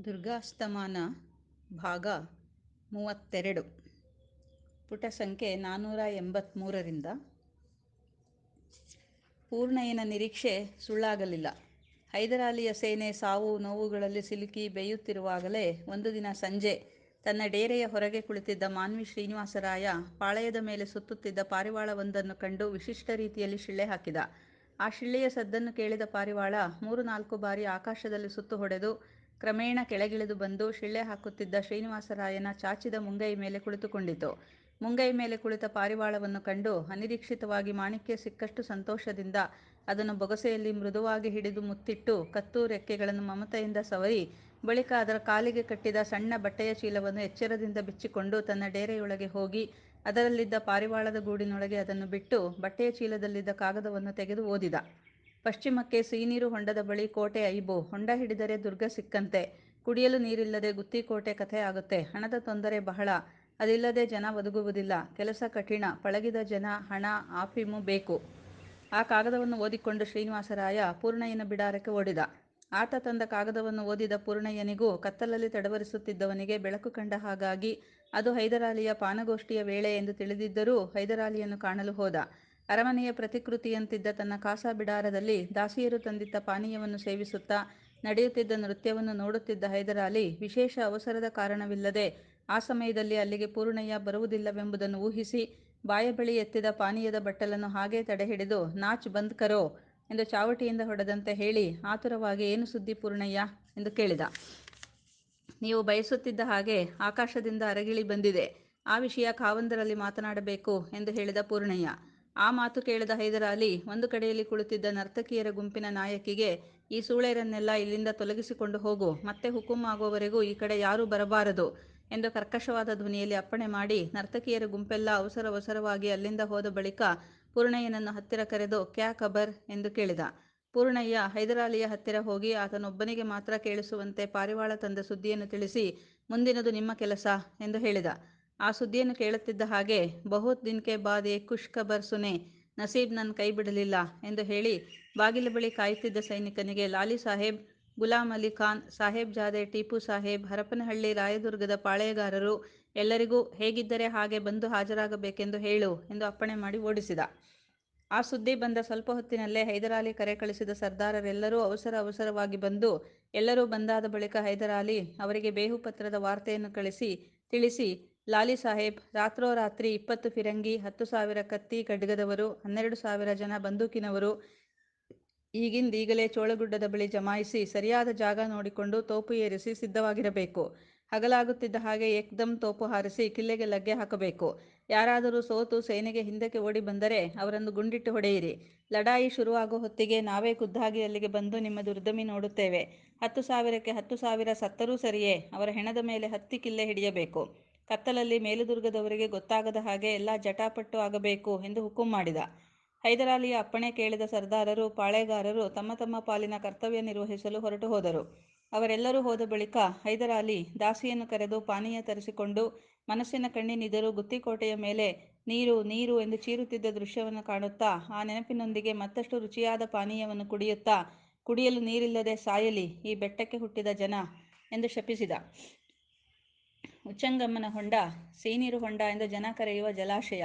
ದುರ್ಗಾಸ್ತಮಾನ ಭಾಗ 32 ಪುಟ ಸಂಖ್ಯೆ 483ರಿಂದ. ಪೂರ್ಣಯ್ಯನ ನಿರೀಕ್ಷೆ ಸುಳ್ಳಾಗಲಿಲ್ಲ. ಹೈದರಾಲಿಯ ಸೇನೆ ಸಾವು ನೋವುಗಳಲ್ಲಿ ಸಿಲುಕಿ ಬೇಯುತ್ತಿರುವಾಗಲೇ ಒಂದು ದಿನ ಸಂಜೆ ತನ್ನ ಡೇರೆಯ ಹೊರಗೆ ಕುಳಿತಿದ್ದ ಮಾನ್ವಿ ಶ್ರೀನಿವಾಸರಾಯ ಪಾಳೆಯದ ಮೇಲೆ ಸುತ್ತುತ್ತಿದ್ದ ಪಾರಿವಾಳವೊಂದನ್ನು ಕಂಡು ವಿಶಿಷ್ಟ ರೀತಿಯಲ್ಲಿ ಶಿಳ್ಳೆ ಹಾಕಿದ. ಆ ಶಿಳ್ಳೆಯ ಸದ್ದನ್ನು ಕೇಳಿದ ಪಾರಿವಾಳ 3-4 ಬಾರಿ ಆಕಾಶದಲ್ಲಿ ಸುತ್ತು ಹೊಡೆದು ಕ್ರಮೇಣ ಕೆಳಗಿಳಿದು ಬಂದು ಶಿಳ್ಳೆ ಹಾಕುತ್ತಿದ್ದ ಶ್ರೀನಿವಾಸರಾಯನ ಚಾಚಿದ ಮುಂಗೈ ಮೇಲೆ ಕುಳಿತುಕೊಂಡಿತು. ಮುಂಗೈ ಮೇಲೆ ಕುಳಿತ ಪಾರಿವಾಳವನ್ನು ಕಂಡು ಅನಿರೀಕ್ಷಿತವಾಗಿ ಮಾಣಿಕ್ಯ ಸಿಕ್ಕಷ್ಟು ಸಂತೋಷದಿಂದ ಅದನ್ನು ಬೊಗಸೆಯಲ್ಲಿ ಮೃದುವಾಗಿ ಹಿಡಿದು ಮುತ್ತಿಟ್ಟು ಕತ್ತು ರೆಕ್ಕೆಗಳನ್ನು ಮಮತೆಯಿಂದ ಸವರಿ ಬಳಿಕ ಅದರ ಕಾಲಿಗೆ ಕಟ್ಟಿದ ಸಣ್ಣ ಬಟ್ಟೆಯ ಚೀಲವನ್ನು ಎಚ್ಚರದಿಂದ ಬಿಚ್ಚಿಕೊಂಡು ತನ್ನ ಡೇರೆಯೊಳಗೆ ಹೋಗಿ ಅದರಲ್ಲಿದ್ದ ಪಾರಿವಾಳದ ಗೂಡಿನೊಳಗೆ ಅದನ್ನು ಬಿಟ್ಟು ಬಟ್ಟೆಯ ಚೀಲದಲ್ಲಿದ್ದ ಕಾಗದವನ್ನು ತೆಗೆದು ಓದಿದ. ಪಶ್ಚಿಮಕ್ಕೆ ಸೀನೀರು ಹೊಂಡದ ಬಳಿ ಕೋಟೆ ಐಬು. ಹೊಂಡ ಹಿಡಿದರೆ ದುರ್ಗ ಸಿಕ್ಕಂತೆ. ಕುಡಿಯಲು ನೀರಿಲ್ಲದೆ ಗುತ್ತಿಕೋಟೆ ಕಥೆ ಆಗುತ್ತೆ. ಹಣದ ತೊಂದರೆ ಬಹಳ. ಅದಿಲ್ಲದೆ ಜನ ಒದಗುವುದಿಲ್ಲ. ಕೆಲಸ ಕಠಿಣ. ಪಳಗಿದ ಜನ, ಹಣ, ಆಫೀಮು ಬೇಕು. ಆ ಕಾಗದವನ್ನು ಓದಿಕೊಂಡು ಶ್ರೀನಿವಾಸರಾಯ ಪೂರ್ಣಯ್ಯನ ಬಿಡಾರಕ್ಕೆ ಓಡಿದ. ಆತ ತಂದ ಕಾಗದವನ್ನು ಓದಿದ ಪೂರ್ಣಯ್ಯನಿಗೂ ಕತ್ತಲಲ್ಲಿ ತಡವರಿಸುತ್ತಿದ್ದವನಿಗೆ ಬೆಳಕು ಕಂಡ ಹಾಗಾಗಿ ಅದು ಹೈದರಾಲಿಯ ಪಾನಗೋಷ್ಠಿಯ ವೇಳೆ ಎಂದು ತಿಳಿದಿದ್ದರೂ ಹೈದರಾಲಿಯನ್ನು ಕಾಣಲು ಹೋದ. ಅರಮನೆಯ ಪ್ರತಿಕೃತಿಯಂತಿದ್ದ ತನ್ನ ಕಾಸಾ ಬಿಡಾರದಲ್ಲಿ ದಾಸಿಯರು ತಂದಿದ್ದ ಪಾನೀಯವನ್ನು ಸೇವಿಸುತ್ತಾ ನಡೆಯುತ್ತಿದ್ದ ನೃತ್ಯವನ್ನು ನೋಡುತ್ತಿದ್ದ ಹೈದರಾಲಿ ವಿಶೇಷ ಅವಸರದ ಕಾರಣವಿಲ್ಲದೆ ಆ ಸಮಯದಲ್ಲಿ ಅಲ್ಲಿಗೆ ಪೂರ್ಣಯ್ಯ ಬರುವುದಿಲ್ಲವೆಂಬುದನ್ನು ಊಹಿಸಿ ಬಾಯ ಬಳಿ ಎತ್ತಿದ ಪಾನೀಯದ ಬಟ್ಟಲನ್ನು ಹಾಗೇ ತಡೆಹಿಡಿದು ನಾಚ್ ಬಂದ್ ಕರೋ ಎಂದು ಚಾವಟಿಯಿಂದ ಹೊಡೆದಂತೆ ಹೇಳಿ ಆತುರವಾಗಿ ಏನು ಸುದ್ದಿ ಪೂರ್ಣಯ್ಯ ಎಂದು ಕೇಳಿದ. ನೀವು ಬಯಸುತ್ತಿದ್ದ ಹಾಗೆ ಆಕಾಶದಿಂದ ಅರಗಿಳಿ ಬಂದಿದೆ. ಆ ವಿಷಯ ಕಾವಂದರಲ್ಲಿ ಮಾತನಾಡಬೇಕು ಎಂದು ಹೇಳಿದ ಪೂರ್ಣಯ್ಯ. ಆ ಮಾತು ಕೇಳಿದ ಹೈದರಾಲಿ ಒಂದು ಕಡೆಯಲ್ಲಿ ಕುಳಿತಿದ್ದ ನರ್ತಕಿಯರ ಗುಂಪಿನ ನಾಯಕಿಗೆ ಈ ಸೂಳೆಯರನ್ನೆಲ್ಲ ಇಲ್ಲಿಂದ ತೊಲಗಿಸಿಕೊಂಡು ಹೋಗು. ಮತ್ತೆ ಹುಕುಂ ಆಗುವವರೆಗೂ ಈ ಕಡೆ ಯಾರೂ ಬರಬಾರದು ಎಂದು ಕರ್ಕಶವಾದ ಧ್ವನಿಯಲ್ಲಿ ಅಪ್ಪಣೆ ಮಾಡಿ ನರ್ತಕಿಯರ ಗುಂಪೆಲ್ಲ ಅವಸರವಾಗಿ ಅಲ್ಲಿಂದ ಹೋದ ಬಳಿಕ ಪೂರ್ಣಯ್ಯನನ್ನು ಹತ್ತಿರ ಕರೆದು ಕ್ಯಾ ಖಬರ್ ಎಂದು ಕೇಳಿದ. ಪೂರ್ಣಯ್ಯ ಹೈದರಾಲಿಯ ಹತ್ತಿರ ಹೋಗಿ ಆತನೊಬ್ಬನಿಗೆ ಮಾತ್ರ ಕೇಳಿಸುವಂತೆ ಪಾರಿವಾಳ ತಂದ ಸುದ್ದಿಯನ್ನು ತಿಳಿಸಿ ಮುಂದಿನದು ನಿಮ್ಮ ಕೆಲಸ ಎಂದು ಹೇಳಿದ. ಆ ಸುದ್ದಿಯನ್ನು ಕೇಳುತ್ತಿದ್ದ ಹಾಗೆ ಬಹುತ್ ದಿನ್ ಕೆ ಬಾದ್ ಏಕ್ ಖುಷ್ ಖಬರ್ ಸುನೆ, ನಸೀಬ್ ನನ್ನ ಕೈ ಬಿಡಲಿಲ್ಲ ಎಂದು ಹೇಳಿ ಬಾಗಿಲ ಬಳಿ ಕಾಯುತ್ತಿದ್ದ ಸೈನಿಕನಿಗೆ ಲಾಲಿ ಸಾಹೇಬ್, ಗುಲಾಮ್ ಅಲಿ ಖಾನ್, ಸಾಹೇಬ್ ಜಾದೆ ಟಿಪ್ಪು ಸಾಹೇಬ್, ಹರಪನಹಳ್ಳಿ ರಾಯದುರ್ಗದ ಪಾಳೆಯಗಾರರು ಎಲ್ಲರಿಗೂ ಹೇಗಿದ್ದರೆ ಹಾಗೆ ಬಂದು ಹಾಜರಾಗಬೇಕೆಂದು ಹೇಳು ಎಂದು ಅಪ್ಪಣೆ ಮಾಡಿ ಓಡಿಸಿದ. ಆ ಸುದ್ದಿ ಬಂದ ಸ್ವಲ್ಪ ಹೊತ್ತಿನಲ್ಲೇ ಹೈದರಾಲಿ ಕರೆ ಕಳಿಸಿದ ಸರ್ದಾರರೆಲ್ಲರೂ ಅವಸರವಾಗಿ ಬಂದು ಎಲ್ಲರೂ ಬಂದಾದ ಬಳಿಕ ಹೈದರಾಲಿ ಅವರಿಗೆ ಬೇಹುಪತ್ರದ ವಾರ್ತೆಯನ್ನು ತಿಳಿಸಿ ಲಾಲಿ ಸಾಹೇಬ್, ರಾತ್ರೋರಾತ್ರಿ 20 ಫಿರಂಗಿ, 10,000 ಕತ್ತಿ ಖಡ್ಗದವರು, 12,000 ಜನ ಬಂದೂಕಿನವರು ಈಗಿಂದೀಗಲೇ ಚೋಳಗುಡ್ಡದ ಬಳಿ ಜಮಾಯಿಸಿ ಸರಿಯಾದ ಜಾಗ ನೋಡಿಕೊಂಡು ತೋಪು ಏರಿಸಿ ಸಿದ್ಧವಾಗಿರಬೇಕು. ಹಗಲಾಗುತ್ತಿದ್ದ ಹಾಗೆ ಏಕ್ದಮ್ ತೋಪು ಹಾರಿಸಿ ಕಿಲ್ಲೆಗೆ ಲಗ್ಗೆ ಹಾಕಬೇಕು. ಯಾರಾದರೂ ಸೋತು ಸೇನೆಗೆ ಹಿಂದಕ್ಕೆ ಓಡಿ ಬಂದರೆ ಅವರನ್ನು ಗುಂಡಿಟ್ಟು ಹೊಡೆಯಿರಿ. ಲಡಾಯಿ ಶುರುವಾಗೋ ಹೊತ್ತಿಗೆ ನಾವೇ ಖುದ್ದಾಗಿ ಅಲ್ಲಿಗೆ ಬಂದು ನಿಮ್ಮ ದುರ್ದಮಿ ನೋಡುತ್ತೇವೆ. 10,000ಕ್ಕೆ 10,000 ಸತ್ತರೂ ಸರಿಯೇ, ಅವರ ಹೆಣದ ಮೇಲೆ ಹತ್ತಿ ಕಿಲ್ಲೆ ಹಿಡಿಯಬೇಕು. ಕತ್ತಲಲ್ಲಿ ಮೇಲುದುರ್ಗದವರಿಗೆ ಗೊತ್ತಾಗದ ಹಾಗೆ ಎಲ್ಲ ಜಟಾಪಟ್ಟು ಆಗಬೇಕು ಎಂದು ಹುಕುಂ ಮಾಡಿದ. ಹೈದರಾಲಿಯ ಅಪ್ಪಣೆ ಕೇಳಿದ ಸರ್ದಾರರು ಪಾಳೆಗಾರರು ತಮ್ಮ ತಮ್ಮ ಪಾಲಿನ ಕರ್ತವ್ಯ ನಿರ್ವಹಿಸಲು ಹೊರಟು ಹೋದರು. ಅವರೆಲ್ಲರೂ ಹೋದ ಬಳಿಕ ಹೈದರಾಲಿ ದಾಸಿಯನ್ನು ಕರೆದು ಪಾನೀಯ ತರಿಸಿಕೊಂಡು ಮನಸ್ಸಿನ ಕಣ್ಣಿನಿದರೂ ಗುತ್ತಿಕೋಟೆಯ ಮೇಲೆ ನೀರು ನೀರು ಎಂದು ಚೀರುತ್ತಿದ್ದ ದೃಶ್ಯವನ್ನು ಕಾಣುತ್ತಾ ಆ ನೆನಪಿನೊಂದಿಗೆ ಮತ್ತಷ್ಟು ರುಚಿಯಾದ ಪಾನೀಯವನ್ನು ಕುಡಿಯುತ್ತಾ ಕುಡಿಯಲು ನೀರಿಲ್ಲದೆ ಸಾಯಲಿ ಈ ಬೆಟ್ಟಕ್ಕೆ ಹುಟ್ಟಿದ ಜನ ಎಂದು ಶಪಿಸಿದ. ಉಚ್ಚಂಗಮ್ಮನ ಹೊಂಡ, ಸೀನೀರು ಹೊಂಡ ಎಂದು ಜನ ಕರೆಯುವ ಜಲಾಶಯ.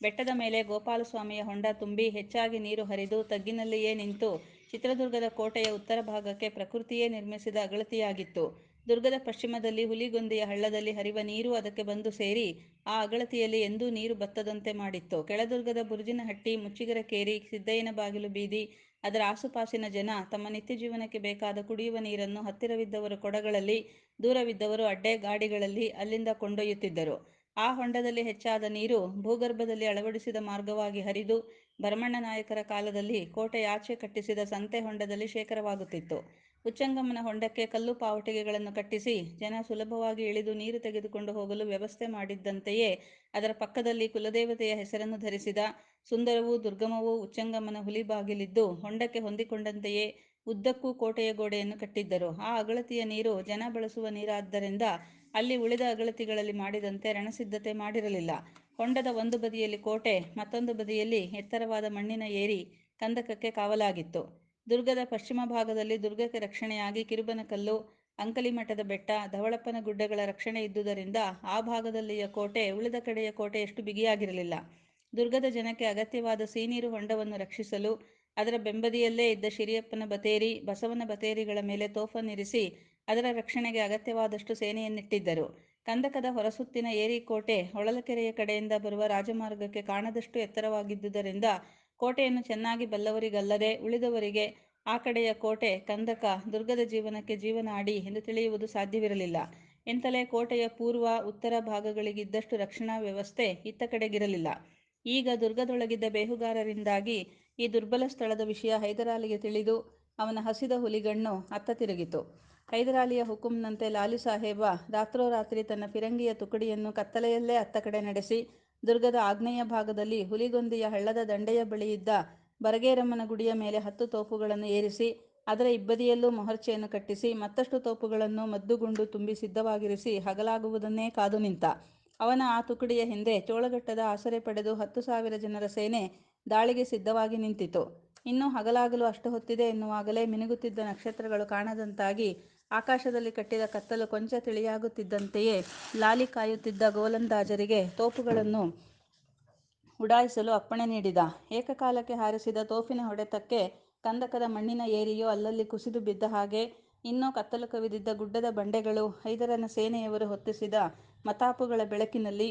ಬೆಟ್ಟದ ಮೇಲೆ ಗೋಪಾಲಸ್ವಾಮಿಯ ಹೊಂಡ ತುಂಬಿ ಹೆಚ್ಚಾಗಿ ನೀರು ಹರಿದು ತಗ್ಗಿನಲ್ಲಿಯೇ ನಿಂತು ಚಿತ್ರದುರ್ಗದ ಕೋಟೆಯ ಉತ್ತರ ಭಾಗಕ್ಕೆ ಪ್ರಕೃತಿಯೇ ನಿರ್ಮಿಸಿದ ಅಗಳತಿಯಾಗಿತ್ತು. ದುರ್ಗದ ಪಶ್ಚಿಮದಲ್ಲಿ ಹುಲಿಗೊಂದಿಯ ಹಳ್ಳದಲ್ಲಿ ಹರಿವ ನೀರು ಅದಕ್ಕೆ ಬಂದು ಸೇರಿ ಆ ಅಗಳತಿಯಲ್ಲಿ ಎಂದೂ ನೀರು ಬತ್ತದಂತೆ ಮಾಡಿತ್ತು. ಕೆಳದುರ್ಗದ ಬುರುಜಿನಹಟ್ಟಿ, ಮುಚ್ಚಿಗೆರಕೇರಿ, ಸಿದ್ದಯ್ಯನ ಬಾಗಿಲು ಬೀದಿ, ಅದರ ಆಸುಪಾಸಿನ ಜನ ತಮ್ಮ ನಿತ್ಯ ಜೀವನಕ್ಕೆ ಬೇಕಾದ ಕುಡಿಯುವ ನೀರನ್ನು ಹತ್ತಿರವಿದ್ದವರು ಕೊಡಗಳಲ್ಲಿ, ದೂರವಿದ್ದವರು ಅಡ್ಡೆ ಗಾಡಿಗಳಲ್ಲಿ ಅಲ್ಲಿಂದ ಕೊಂಡೊಯ್ಯುತ್ತಿದ್ದರು. ಆ ಹೊಂಡದಲ್ಲಿ ಹೆಚ್ಚಾದ ನೀರು ಭೂಗರ್ಭದಲ್ಲಿ ಅಳವಡಿಸಿದ ಮಾರ್ಗವಾಗಿ ಹರಿದು ಭರಮಣ್ಣ ನಾಯಕರ ಕಾಲದಲ್ಲಿ ಕೋಟೆಯಾಚೆ ಕಟ್ಟಿಸಿದ ಸಂತೆ ಹೊಂಡದಲ್ಲಿ ಶೇಖರವಾಗುತ್ತಿತ್ತು. ಉಚ್ಚಂಗಮ್ಮನ ಹೊಂಡಕ್ಕೆ ಕಲ್ಲು ಪಾವಟಿಗೆಗಳನ್ನು ಕಟ್ಟಿಸಿ ಜನ ಸುಲಭವಾಗಿ ಇಳಿದು ನೀರು ತೆಗೆದುಕೊಂಡು ಹೋಗಲು ವ್ಯವಸ್ಥೆ ಮಾಡಿದ್ದಂತೆಯೇ ಅದರ ಪಕ್ಕದಲ್ಲಿ ಕುಲದೇವತೆಯ ಹೆಸರನ್ನು ಧರಿಸಿದ ಸುಂದರವೂ ದುರ್ಗಮವೂ ಉಚ್ಚಂಗಮ್ಮನ ಹುಲಿ ಬಾಗಿಲಿದ್ದು ಹೊಂಡಕ್ಕೆ ಹೊಂದಿಕೊಂಡಂತೆಯೇ ಉದ್ದಕ್ಕೂ ಕೋಟೆಯ ಗೋಡೆಯನ್ನು ಕಟ್ಟಿದ್ದರು. ಆ ಅಗಳತಿಯ ನೀರು ಜನ ಬಳಸುವ ನೀರಾದ್ದರಿಂದ ಅಲ್ಲಿ ಉಳಿದ ಅಗಳತಿಗಳಲ್ಲಿ ಮಾಡಿದಂತೆ ರಣಸಿದ್ಧತೆ ಮಾಡಿರಲಿಲ್ಲ. ಹೊಂಡದ ಒಂದು ಬದಿಯಲ್ಲಿ ಕೋಟೆ, ಮತ್ತೊಂದು ಬದಿಯಲ್ಲಿ ಎತ್ತರವಾದ ಮಣ್ಣಿನ ಏರಿ ಕಂದಕಕ್ಕೆ ಕಾವಲಾಗಿತ್ತು. ದುರ್ಗದ ಪಶ್ಚಿಮ ಭಾಗದಲ್ಲಿ ದುರ್ಗಕ್ಕೆ ರಕ್ಷಣೆಯಾಗಿ ಕಿರುಬನಕಲ್ಲು, ಅಂಕಲಿಮಠದ ಬೆಟ್ಟ, ಧವಳಪ್ಪನ ಗುಡ್ಡಗಳ ರಕ್ಷಣೆ ಇದ್ದುದರಿಂದ ಆ ಭಾಗದಲ್ಲಿಯ ಕೋಟೆ ಉಳಿದ ಕಡೆಯ ಕೋಟೆಯಷ್ಟು ಬಿಗಿಯಾಗಿರಲಿಲ್ಲ. ದುರ್ಗದ ಜನಕ್ಕೆ ಅಗತ್ಯವಾದ ಸೀನೀರು ಹೊಂಡವನ್ನು ರಕ್ಷಿಸಲು ಅದರ ಬೆಂಬದಿಯಲ್ಲೇ ಇದ್ದ ಶಿರಿಯಪ್ಪನ ಬತೇರಿ, ಬಸವನ ಬತೇರಿಗಳ ಮೇಲೆ ತೋಫನ್ನಿರಿಸಿ ಅದರ ರಕ್ಷಣೆಗೆ ಅಗತ್ಯವಾದಷ್ಟು ಸೇನೆಯನ್ನಿಟ್ಟಿದ್ದರು. ಕಂದಕದ ಹೊರಸುತ್ತಿನ ಏರಿಕೋಟೆ ಹೊಳಲಕೆರೆಯ ಕಡೆಯಿಂದ ಬರುವ ರಾಜಮಾರ್ಗಕ್ಕೆ ಕಾಣದಷ್ಟು ಎತ್ತರವಾಗಿದ್ದುದರಿಂದ ಕೋಟೆಯನ್ನು ಚೆನ್ನಾಗಿ ಬಲ್ಲವರಿಗಲ್ಲದೆ ಉಳಿದವರಿಗೆ ಆ ಕಡೆಯ ಕೋಟೆ ಕಂದಕ ದುರ್ಗದ ಜೀವನಕ್ಕೆ ಜೀವನಾಡಿ ಎಂದು ತಿಳಿಯುವುದು ಸಾಧ್ಯವಿರಲಿಲ್ಲ. ಎಂತಲೇ ಕೋಟೆಯ ಪೂರ್ವ, ಉತ್ತರ ಭಾಗಗಳಿಗಿದ್ದಷ್ಟು ರಕ್ಷಣಾ ವ್ಯವಸ್ಥೆ ಇತ್ತ ಕಡೆಗಿರಲಿಲ್ಲ. ಈಗ ದುರ್ಗದೊಳಗಿದ್ದ ಬೇಹುಗಾರರಿಂದಾಗಿ ಈ ದುರ್ಬಲ ಸ್ಥಳದ ವಿಷಯ ಹೈದರಾಲಿಗೆ ತಿಳಿದು ಅವನ ಹಸಿದ ಹುಲಿಗಣ್ಣು ಅತ್ತ ತಿರುಗಿತು. ಹೈದರಾಲಿಯ ಹುಕುಂನಂತೆ ಲಾಲಿ ಸಾಹೇಬ ರಾತ್ರೋರಾತ್ರಿ ತನ್ನ ಫಿರಂಗಿಯ ತುಕಡಿಯನ್ನು ಕತ್ತಲೆಯಲ್ಲೇ ಅತ್ತ ಕಡೆ ನಡೆಸಿ ದುರ್ಗದ ಆಗ್ನೇಯ ಭಾಗದಲ್ಲಿ ಹುಲಿಗೊಂದಿಯ ಹಳ್ಳದ ದಂಡೆಯ ಬಳಿಯಿದ್ದ ಬರಗೇರಮ್ಮನ ಗುಡಿಯ ಮೇಲೆ 10 ತೋಪುಗಳನ್ನು ಏರಿಸಿ ಅದರ ಇಬ್ಬದಿಯಲ್ಲೂ ಮೊಹರ್ಚೆಯನ್ನು ಕಟ್ಟಿಸಿ ಮತ್ತಷ್ಟು ತೋಪುಗಳನ್ನು ಮದ್ದುಗುಂಡು ತುಂಬಿ ಸಿದ್ಧವಾಗಿರಿಸಿ ಹಗಲಾಗುವುದನ್ನೇ ಕಾದು ನಿಂತ. ಅವನ ಆ ತುಕಡಿಯ ಹಿಂದೆ ಚೋಳಗಟ್ಟದ ಆಸರೆ ಪಡೆದು 10,000 ಜನರ ಸೇನೆ ದಾಳಿಗೆ ಸಿದ್ಧವಾಗಿ ನಿಂತಿತು. ಇನ್ನೂ ಹಗಲಾಗಲು ಅಷ್ಟು ಹೊತ್ತಿದೆ ಎನ್ನುವಾಗಲೇ ಮಿನುಗುತ್ತಿದ್ದ ನಕ್ಷತ್ರಗಳು ಕಾಣದಂತಾಗಿ ಆಕಾಶದಲ್ಲಿ ಕಟ್ಟಿದ ಕತ್ತಲು ಕೊಂಚ ತಿಳಿಯಾಗುತ್ತಿದ್ದಂತೆಯೇ ಲಾಲಿ ಕಾಯುತ್ತಿದ್ದ ಗೋಲಂದಾಜರಿಗೆ ತೋಪುಗಳನ್ನು ಉಡಾಯಿಸಲು ಅಪ್ಪಣೆ ನೀಡಿದ. ಏಕಕಾಲಕ್ಕೆ ಹಾರಿಸಿದ ತೋಫಿನ ಹೊಡೆತಕ್ಕೆ ಕಂದಕದ ಮಣ್ಣಿನ ಏರಿಯು ಅಲ್ಲಲ್ಲಿ ಕುಸಿದು ಬಿದ್ದ ಹಾಗೆ ಇನ್ನೂ ಕತ್ತಲು ಕವಿದಿದ್ದ ಗುಡ್ಡದ ಬಂಡೆಗಳು ಹೈದರನ ಸೇನೆಯವರು ಹೊತ್ತಿಸಿದ ಮತಾಪುಗಳ ಬೆಳಕಿನಲ್ಲಿ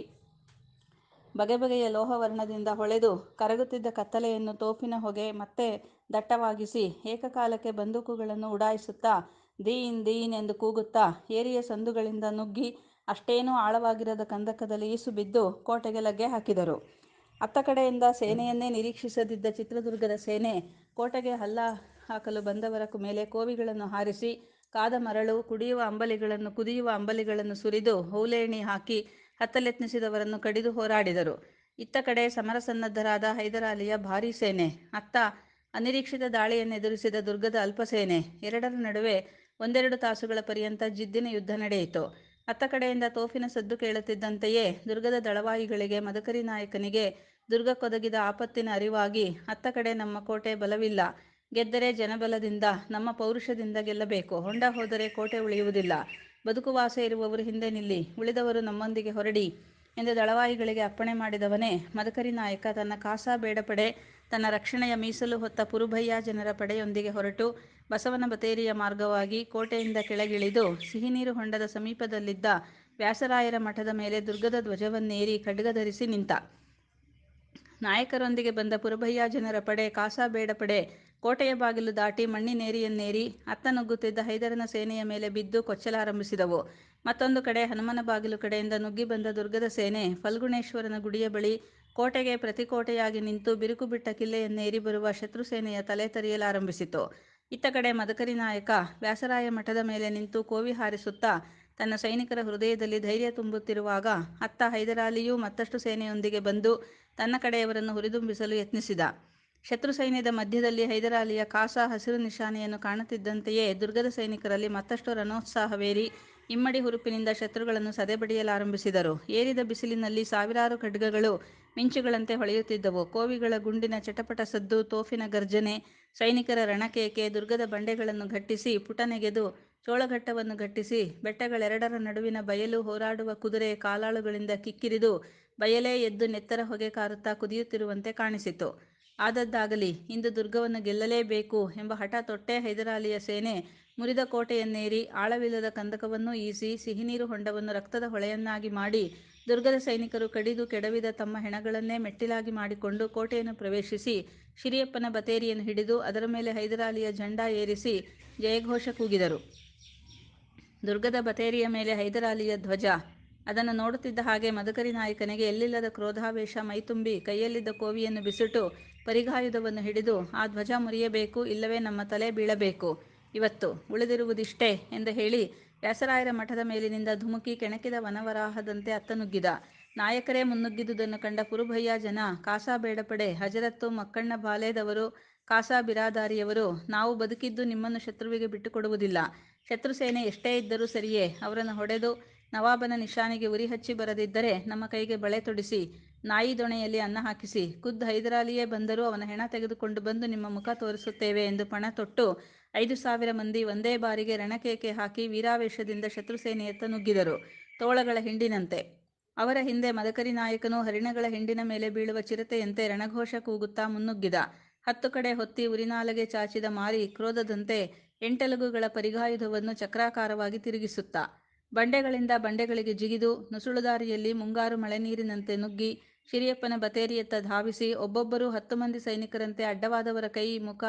ಬಗೆಬಗೆಯ ಲೋಹವರ್ಣದಿಂದ ಹೊಳೆದು ಕರಗುತ್ತಿದ್ದ ಕತ್ತಲೆಯನ್ನು ತೋಫಿನ ಹೊಗೆ ಮತ್ತೆ ದಟ್ಟವಾಗಿಸಿ ಏಕಕಾಲಕ್ಕೆ ಬಂದೂಕುಗಳನ್ನು ಉಡಾಯಿಸುತ್ತಾ ದೀನ್ ದೀನ್ ಎಂದು ಕೂಗುತ್ತಾ ಏರಿಯ ಸಂದುಗಳಿಂದ ನುಗ್ಗಿ ಅಷ್ಟೇನೂ ಆಳವಾಗಿರದ ಕಂದಕದಲ್ಲಿ ಈಸು ಬಿದ್ದು ಕೋಟೆಗೆ ಲಗ್ಗೆ ಹಾಕಿದರು. ಅತ್ತ ಕಡೆಯಿಂದ ಸೇನೆಯನ್ನೇ ನಿರೀಕ್ಷಿಸದಿದ್ದ ಚಿತ್ರದುರ್ಗದ ಸೇನೆ ಕೋಟೆಗೆ ಹಲ್ಲ ಹಾಕಲು ಬಂದವರ ಮೇಲೆ ಕೋವಿಗಳನ್ನು ಹಾರಿಸಿ ಕಾದ ಮರಳು, ಕುದಿಯುವ ಅಂಬಲಿಗಳನ್ನು ಸುರಿದು ಹೂಲೇಣಿ ಹಾಕಿ ಹತ್ತಲೆತ್ನಿಸಿದವರನ್ನು ಕಡಿದು ಹೋರಾಡಿದರು. ಇತ್ತ ಕಡೆ ಸಮರಸನ್ನದ್ಧರಾದ ಹೈದರಾಲಿಯ ಭಾರೀ ಸೇನೆ, ಅತ್ತ ಅನಿರೀಕ್ಷಿತ ದಾಳಿಯನ್ನೆದುರಿಸಿದ ದುರ್ಗದ ಅಲ್ಪಸೇನೆ, ಎರಡರ ನಡುವೆ 1-2 ತಾಸುಗಳ ಪರ್ಯಂತ ಜಿದ್ದಿನ ಯುದ್ಧ ನಡೆಯಿತು. ಅತ್ತ ಕಡೆಯಿಂದ ತೋಫಿನ ಸದ್ದು ಕೇಳುತ್ತಿದ್ದಂತೆಯೇ ದುರ್ಗದ ದಳವಾಯಿಗಳಿಗೆ, ಮದಕರಿ ನಾಯಕನಿಗೆ ದುರ್ಗಕ್ಕೊದಗಿದ ಆಪತ್ತಿನ ಅರಿವಾಗಿ ಅತ್ತ ಕಡೆ ನಮ್ಮ ಕೋಟೆ ಬಲವಿಲ್ಲ, ಗೆದ್ದರೆ ಜನಬಲದಿಂದ, ನಮ್ಮ ಪೌರುಷದಿಂದ ಗೆಲ್ಲಬೇಕು, ಹೊಂಡ ಹೋದರೆ ಕೋಟೆ ಉಳಿಯುವುದಿಲ್ಲ, ಬದುಕುವಾಸೆ ಇರುವವರು ಹಿಂದೆ ನಿಲ್ಲಿ, ಉಳಿದವರು ನಮ್ಮೊಂದಿಗೆ ಹೊರಡಿ ಎಂದು ದಳವಾಯಿಗಳಿಗೆ ಅಪ್ಪಣೆ ಮಾಡಿದವನೇ ಮದಕರಿ ನಾಯಕ ತನ್ನ ಕಾಸಾ ಬೇಡಪಡೆ, ತನ್ನ ರಕ್ಷಣೆಯ ಮೀಸಲು ಹೊತ್ತ ಪುರುಭಯ್ಯ ಜನರ ಪಡೆಯೊಂದಿಗೆ ಹೊರಟು ಬಸವನ ಬತೇರಿಯ ಮಾರ್ಗವಾಗಿ ಕೋಟೆಯಿಂದ ಕೆಳಗಿಳಿದು ಸಿಹಿನೀರು ಹೊಂಡದ ಸಮೀಪದಲ್ಲಿದ್ದ ವ್ಯಾಸರಾಯರ ಮಠದ ಮೇಲೆ ದುರ್ಗದ ಧ್ವಜವನ್ನೇರಿ ಖಡ್ಗಧರಿಸಿ ನಿಂತ. ನಾಯಕರೊಂದಿಗೆ ಬಂದ ಪುರಭಯ್ಯ ಜನರ ಪಡೆ, ಕಾಸಾ ಬೇಡಪಡೆ ಕೋಟೆಯ ಬಾಗಿಲು ದಾಟಿ ಮಣ್ಣಿನೇರಿಯನ್ನೇರಿ ಅತ್ತ ನುಗ್ಗುತ್ತಿದ್ದ ಹೈದರನ ಸೇನೆಯ ಮೇಲೆ ಬಿದ್ದು ಕೊಚ್ಚಲಾರಂಭಿಸಿದವು. ಮತ್ತೊಂದು ಕಡೆ ಹನುಮನ ಬಾಗಿಲು ಕಡೆಯಿಂದ ನುಗ್ಗಿ ಬಂದ ದುರ್ಗದ ಸೇನೆ ಫಲ್ಗುಣೇಶ್ವರನ ಗುಡಿಯ ಬಳಿ ಕೋಟೆಗೆ ಪ್ರತಿಕೋಟೆಯಾಗಿ ನಿಂತು ಬಿರುಕು ಬಿಟ್ಟ ಕಿಲ್ಲೆಯನ್ನೇರಿ ಬರುವ ಶತ್ರುಸೇನೆಯ ತಲೆ ತರಿಯಲಾರಂಭಿಸಿತು. ಇತ್ತ ಕಡೆ ಮದಕರಿ ನಾಯಕ ವ್ಯಾಸರಾಯ ಮಠದ ಮೇಲೆ ನಿಂತು ಕೋವಿ ಹಾರಿಸುತ್ತಾ ತನ್ನ ಸೈನಿಕರ ಹೃದಯದಲ್ಲಿ ಧೈರ್ಯ ತುಂಬುತ್ತಿರುವಾಗ ಅತ್ತ ಹೈದರಾಲಿಯೂ ಮತ್ತಷ್ಟು ಸೇನೆಯೊಂದಿಗೆ ಬಂದು ತನ್ನ ಕಡೆಯವರನ್ನು ಹುರಿದುಂಬಿಸಲು ಯತ್ನಿಸಿದ. ಶತ್ರು ಸೈನ್ಯದ ಮಧ್ಯದಲ್ಲಿ ಹೈದರಾಲಿಯ ಕಾಸಾ ಹಸಿರು ನಿಶಾನೆಯನ್ನು ಕಾಣುತ್ತಿದ್ದಂತೆಯೇ ದುರ್ಗದ ಸೈನಿಕರಲ್ಲಿ ಮತ್ತಷ್ಟು ರಣೋತ್ಸಾಹವೇರಿ ಇಮ್ಮಡಿ ಹುರುಪಿನಿಂದ ಶತ್ರುಗಳನ್ನು ಸದೆಬಡಿಯಲಾರಂಭಿಸಿದರು. ಏರಿದ ಬಿಸಿಲಿನಲ್ಲಿ ಸಾವಿರಾರು ಖಡ್ಗಗಳು ಮಿಂಚುಗಳಂತೆ ಹೊಳೆಯುತ್ತಿದ್ದವು. ಕೋವಿಗಳ ಗುಂಡಿನ ಚಟಪಟ ಸದ್ದು, ತೋಫಿನ ಗರ್ಜನೆ, ಸೈನಿಕರ ರಣಕೇಕೆ ದುರ್ಗದ ಬಂಡೆಗಳನ್ನು ಘಟ್ಟಿಸಿ ಪುಟನೆಗೆದು ಚೋಳಘಟ್ಟವನ್ನು ಘಟ್ಟಿಸಿ ಬೆಟ್ಟಗಳೆರಡರ ನಡುವಿನ ಬಯಲು ಹೋರಾಡುವ ಕುದುರೆ ಕಾಲಾಳುಗಳಿಂದ ಕಿಕ್ಕಿರಿದು ಬಯಲೇ ಎದ್ದು ನೆತ್ತರ ಹೊಗೆ ಕಾರುತ್ತಾ ಕುದಿಯುತ್ತಿರುವಂತೆ ಕಾಣಿಸಿತು. ಆದದ್ದಾಗಲಿ, ಇಂದು ದುರ್ಗವನ್ನು ಗೆಲ್ಲಲೇಬೇಕು ಎಂಬ ಹಠ ತೊಟ್ಟೇ ಹೈದರಾಲಿಯ ಸೇನೆ ಮುರಿದ ಕೋಟೆಯನ್ನೇರಿ ಆಳವಿಲ್ಲದ ಕಂದಕವನ್ನೂ ಈಸಿ ಸಿಹಿನೀರು ಹೊಂಡವನ್ನು ರಕ್ತದ ಹೊಳೆಯನ್ನಾಗಿ ಮಾಡಿ ದುರ್ಗದ ಸೈನಿಕರು ಕಡಿದು ಕೆಡವಿದ ತಮ್ಮ ಹೆಣಗಳನ್ನೇ ಮೆಟ್ಟಿಲಾಗಿ ಮಾಡಿಕೊಂಡು ಕೋಟೆಯನ್ನು ಪ್ರವೇಶಿಸಿ ಶಿರಿಯಪ್ಪನ ಬತೇರಿಯನ್ನು ಹಿಡಿದು ಅದರ ಮೇಲೆ ಹೈದರಾಲಿಯ ಝಂಡಾ ಏರಿಸಿ ಜಯಘೋಷ ಕೂಗಿದರು. ದುರ್ಗದ ಬತೇರಿಯ ಮೇಲೆ ಹೈದರಾಲಿಯ ಧ್ವಜ. ಅದನ್ನು ನೋಡುತ್ತಿದ್ದ ಹಾಗೆ ಮದಕರಿ ನಾಯಕನಿಗೆ ಎಲ್ಲಿಲ್ಲದ ಕ್ರೋಧಾವೇಶ ಮೈತುಂಬಿ ಕೈಯಲ್ಲಿದ್ದ ಕೋವಿಯನ್ನು ಬಿಸುಟು ಪರಿಘಾಯುಧವನ್ನು ಹಿಡಿದು ಆ ಧ್ವಜ ಮುರಿಯಬೇಕು, ಇಲ್ಲವೇ ನಮ್ಮ ತಲೆ ಬೀಳಬೇಕು, ಇವತ್ತು ಉಳಿದಿರುವುದಿಷ್ಟೇ ಎಂದು ಹೇಳಿ ವ್ಯಾಸರಾಯರ ಮಠದ ಮೇಲಿನಿಂದ ಧುಮುಕಿ ಕೆಣಕಿದ ವನವರಾಹದಂತೆ ಅತ್ತ ನುಗ್ಗಿದ. ನಾಯಕರೇ ಮುನ್ನುಗ್ಗಿದುದನ್ನು ಕಂಡ ಪುರುಭಯ್ಯ ಜನ, ಕಾಸಾ ಬೇಡಪಡೆ, ಹಜರತ್ತು ಮಕ್ಕಣ್ಣ ಬಾಲೇದವರು, ಕಾಸಾ ಬಿರಾದಾರಿಯವರು, ನಾವು ಬದುಕಿದ್ದು ನಿಮ್ಮನ್ನು ಶತ್ರುವಿಗೆ ಬಿಟ್ಟುಕೊಡುವುದಿಲ್ಲ, ಶತ್ರು ಸೇನೆ ಎಷ್ಟೇ ಇದ್ದರೂ ಸರಿಯೇ, ಅವರನ್ನು ಹೊಡೆದು ನವಾಬನ ನಿಶಾನೆಗೆ ಉರಿ ಹಚ್ಚಿ ಬರದಿದ್ದರೆ ನಮ್ಮ ಕೈಗೆ ಬಳೆ ತೊಡಿಸಿ, ನಾಯಿ ದೊಣೆಯಲ್ಲಿ ಅನ್ನ ಹಾಕಿಸಿ ಖುದ್ದು ಹೈದರಾಲಿಯೇ ಬಂದರೂ ಅವನ ಹೆಣ ತೆಗೆದುಕೊಂಡು ಬಂದು ನಿಮ್ಮ ಮುಖ ತೋರಿಸುತ್ತೇವೆ ಎಂದು ಪಣ ತೊಟ್ಟು 5,000 ಮಂದಿ ಒಂದೇ ಬಾರಿಗೆ ರಣಕೇಕೆ ಹಾಕಿ ವೀರಾವೇಶದಿಂದ ಶತ್ರುಸೇನೆಯತ್ತ ನುಗ್ಗಿದರು, ತೋಳಗಳ ಹಿಂಡಿನಂತೆ. ಅವರ ಹಿಂದೆ ಮದಕರಿ ನಾಯಕನು ಹರಿಣಗಳ ಹಿಂಡಿನ ಮೇಲೆ ಬೀಳುವ ಚಿರತೆಯಂತೆ ರಣಘೋಷ ಕೂಗುತ್ತಾ ಮುನ್ನುಗ್ಗಿದ. 10 ಕಡೆ ಹೊತ್ತಿ ಉರಿನಾಲಗೆ ಚಾಚಿದ ಮಾರಿ ಕ್ರೋಧದಂತೆ ಎಂಟೆಲುಗುಗಳ ಪರಿಗಾಯುಧವನ್ನು ಚಕ್ರಾಕಾರವಾಗಿ ತಿರುಗಿಸುತ್ತಾ ಬಂಡೆಗಳಿಂದ ಬಂಡೆಗಳಿಗೆ ಜಿಗಿದು ನುಸುಳುದಾರಿಯಲ್ಲಿ ಮುಂಗಾರು ಮಳೆನೀರಿನಂತೆ ನುಗ್ಗಿ ಶಿರಿಯಪ್ಪನ ಬತೇರಿಯತ್ತ ಧಾವಿಸಿ ಒಬ್ಬೊಬ್ಬರೂ 10 ಮಂದಿ ಸೈನಿಕರಂತೆ ಅಡ್ಡವಾದವರ ಕೈ ಮುಖ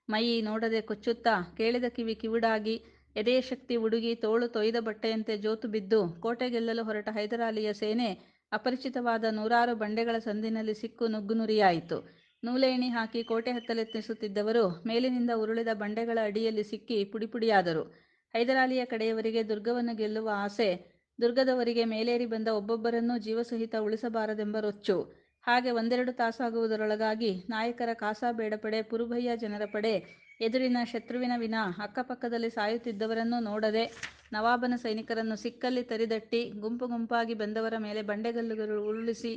ಮೈ ನೋಡದೆ ಕೊಚ್ಚುತ್ತಾ ಕೇಳಿದ ಕಿವಿ ಕಿವುಡಾಗಿ ಎದೆಯ ಶಕ್ತಿ ಉಡುಗಿ ತೋಳು ತೊಯ್ದ ಬಟ್ಟೆಯಂತೆ ಜೋತು ಬಿದ್ದು ಕೋಟೆ ಗೆಲ್ಲಲು ಹೊರಟ ಹೈದರಾಲಿಯ ಸೇನೆ ಅಪರಿಚಿತವಾದ 100 ಬಂಡೆಗಳ ಸಂದಿನಲ್ಲಿ ಸಿಕ್ಕು ನುಗ್ಗುನುರಿಯಾಯಿತು. ನೂಲೇಣಿ ಹಾಕಿ ಕೋಟೆ ಹತ್ತಲೆತ್ನಿಸುತ್ತಿದ್ದವರು ಮೇಲಿನಿಂದ ಉರುಳಿದ ಬಂಡೆಗಳ ಅಡಿಯಲ್ಲಿ ಸಿಕ್ಕಿ ಪುಡಿಪುಡಿಯಾದರು. ಹೈದರಾಲಿಯ ಕಡೆಯವರಿಗೆ ದುರ್ಗವನ್ನು ಗೆಲ್ಲುವ ಆಸೆ, ದುರ್ಗದವರಿಗೆ ಮೇಲೇರಿ ಬಂದ ಒಬ್ಬೊಬ್ಬರನ್ನೂ ಜೀವಸಹಿತ ಉಳಿಸಬಾರದೆಂಬ ರೊಚ್ಚು. ಹಾಗೆ 1-2 ತಾಸಾಗುವುದರೊಳಗಾಗಿ ನಾಯಕರ ಕಾಸಾ ಬೇಡಪಡೆ ಪುರುಭಯ್ಯ ಜನರ ಪಡೆ ಎದುರಿನ ಶತ್ರುವಿನ ವಿನಾ ಅಕ್ಕಪಕ್ಕದಲ್ಲಿ ಸಾಯುತ್ತಿದ್ದವರನ್ನೂ ನೋಡದೆ ನವಾಬನ ಸೈನಿಕರನ್ನು ಸಿಕ್ಕಲ್ಲಿ ತರಿದಟ್ಟಿ ಗುಂಪು ಗುಂಪಾಗಿ ಬಂದವರ ಮೇಲೆ ಬಂಡೆಗಲ್ಲುಗಳು ಉರುಳಿಸಿ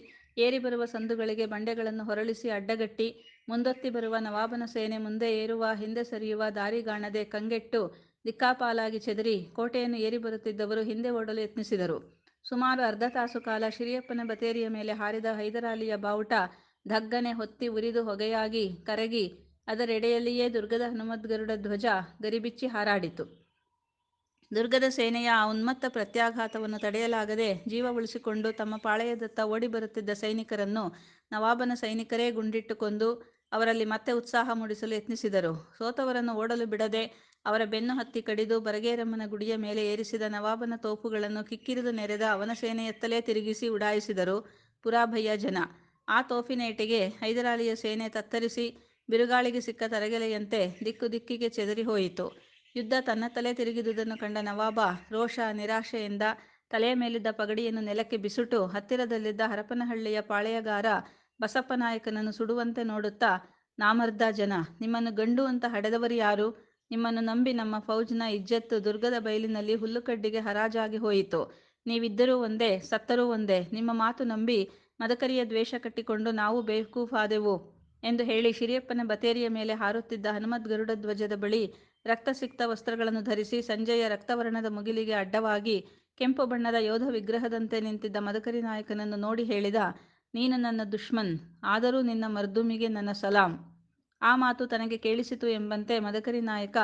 ಏರಿ ಬರುವ ಸಂದುಗಳಿಗೆ ಬಂಡೆಗಳನ್ನು ಹೊರಳಿಸಿ ಅಡ್ಡಗಟ್ಟಿ ಮುಂದೊತ್ತಿ ಬರುವ ನವಾಬನ ಸೇನೆ ಮುಂದೆ ಏರುವ ಹಿಂದೆ ಸರಿಯುವ ದಾರಿಗಾಣದೆ ಕಂಗೆಟ್ಟು ದಿಕ್ಕಾಪಾಲಾಗಿ ಚೆದರಿ ಕೋಟೆಯನ್ನು ಏರಿ ಬರುತ್ತಿದ್ದವರು ಹಿಂದೆ ಓಡಲು ಯತ್ನಿಸಿದರು. ಸುಮಾರು ಅರ್ಧ ತಾಸು ಕಾಲ ಶಿರಿಯಪ್ಪನ ಬತೇರಿಯ ಮೇಲೆ ಹಾರಿದ ಹೈದರಾಲಿಯ ಬಾವುಟ ಧಗ್ಗನೆ ಹೊತ್ತಿ ಉರಿದು ಹೊಗೆಯಾಗಿ ಕರಗಿ ಅದರೆಡೆಯಲ್ಲಿಯೇ ದುರ್ಗದ ಹನುಮದ್ಗರುಡ ಧ್ವಜ ಗರಿಬಿಚ್ಚಿ ಹಾರಾಡಿತು. ದುರ್ಗದ ಸೇನೆಯ ಆ ಉನ್ಮತ್ತ ಪ್ರತ್ಯಾಘಾತವನ್ನು ತಡೆಯಲಾಗದೆ ಜೀವ ಉಳಿಸಿಕೊಂಡು ತಮ್ಮ ಪಾಳೆಯದತ್ತ ಓಡಿ ಬರುತ್ತಿದ್ದ ಸೈನಿಕರನ್ನು ನವಾಬನ ಸೈನಿಕರೇ ಗುಂಡಿಟ್ಟು ಕೊಂದು ಅವರಲ್ಲಿ ಮತ್ತೆ ಉತ್ಸಾಹ ಮೂಡಿಸಲು ಯತ್ನಿಸಿದರು. ಸೋತವರನ್ನು ಓಡಲು ಬಿಡದೆ ಅವರ ಬೆನ್ನು ಹತ್ತಿ ಕಡಿದು ಬರಗೇರಮ್ಮನ ಗುಡಿಯ ಮೇಲೆ ಏರಿಸಿದ ನವಾಬನ ತೋಪುಗಳನ್ನು ಕಿಕ್ಕಿರಿದು ನೆರೆದ ಅವನ ಸೇನೆಯತ್ತಲೇ ತಿರುಗಿಸಿ ಉಡಾಯಿಸಿದರು ಪುರಭಯ್ಯ ಜನ. ಆ ತೋಫಿನೇಟಿಗೆ ಹೈದರಾಲಿಯ ಸೇನೆ ತತ್ತರಿಸಿ ಬಿರುಗಾಳಿಗೆ ಸಿಕ್ಕ ತರಗೆಲೆಯಂತೆ ದಿಕ್ಕು ದಿಕ್ಕಿಗೆ ಚೆದರಿ ಹೋಯಿತು. ಯುದ್ಧ ತನ್ನತ್ತಲೇ ತಿರುಗಿದುದನ್ನು ಕಂಡ ನವಾಬ ರೋಷ ನಿರಾಶೆಯಿಂದ ತಲೆಯ ಮೇಲಿದ್ದ ಪಗಡಿಯನ್ನು ನೆಲಕ್ಕೆ ಬಿಸುಟು ಹತ್ತಿರದಲ್ಲಿದ್ದ ಹರಪನಹಳ್ಳಿಯ ಪಾಳೆಯಗಾರ ಬಸಪ್ಪನಾಯಕನನ್ನು ಸುಡುವಂತೆ ನೋಡುತ್ತಾ, ನಾಮರ್ದ ಜನ, ನಿಮ್ಮನ್ನು ಗಂಡು ಅಂತ ಹಡೆದವರು ಯಾರು? ನಿಮ್ಮನ್ನು ನಂಬಿ ನಮ್ಮ ಫೌಜ್ನ ಇಜ್ಜತ್ತು ದುರ್ಗದ ಬೈಲಿನಲ್ಲಿ ಹುಲ್ಲುಕಡ್ಡಿಗೆ ಹರಾಜಾಗಿ ಹೋಯಿತು. ನೀವಿದ್ದರೂ ಒಂದೇ, ಸತ್ತರೂ ಒಂದೇ. ನಿಮ್ಮ ಮಾತು ನಂಬಿ ಮದಕರಿಯ ದ್ವೇಷ ಕಟ್ಟಿಕೊಂಡು ನಾವು ಬೇವಕೂಫಾದೆವು ಎಂದು ಹೇಳಿ ಶಿರಿಯಪ್ಪನ ಬತೇರಿಯ ಮೇಲೆ ಹಾರುತ್ತಿದ್ದ ಹನುಮದ್ಗರುಡ ಧ್ವಜದ ಬಳಿ ರಕ್ತಸಿಕ್ತ ವಸ್ತ್ರಗಳನ್ನು ಧರಿಸಿ ಸಂಜೆಯ ರಕ್ತವರ್ಣದ ಮುಗಿಲಿಗೆ ಅಡ್ಡವಾಗಿ ಕೆಂಪು ಬಣ್ಣದ ಯೋಧ ವಿಗ್ರಹದಂತೆ ನಿಂತಿದ್ದ ಮದಕರಿ ನಾಯಕನನ್ನು ನೋಡಿ ಹೇಳಿದ, ನೀನು ನನ್ನ ದುಶ್ಮನ್, ಆದರೂ ನಿನ್ನ ಮರ್ದುಮಿಗೆ ನನ್ನ ಸಲಾಂ. ಆ ಮಾತು ತನಗೆ ಕೇಳಿಸಿತು ಎಂಬಂತೆ ಮದಕರಿ ನಾಯಕ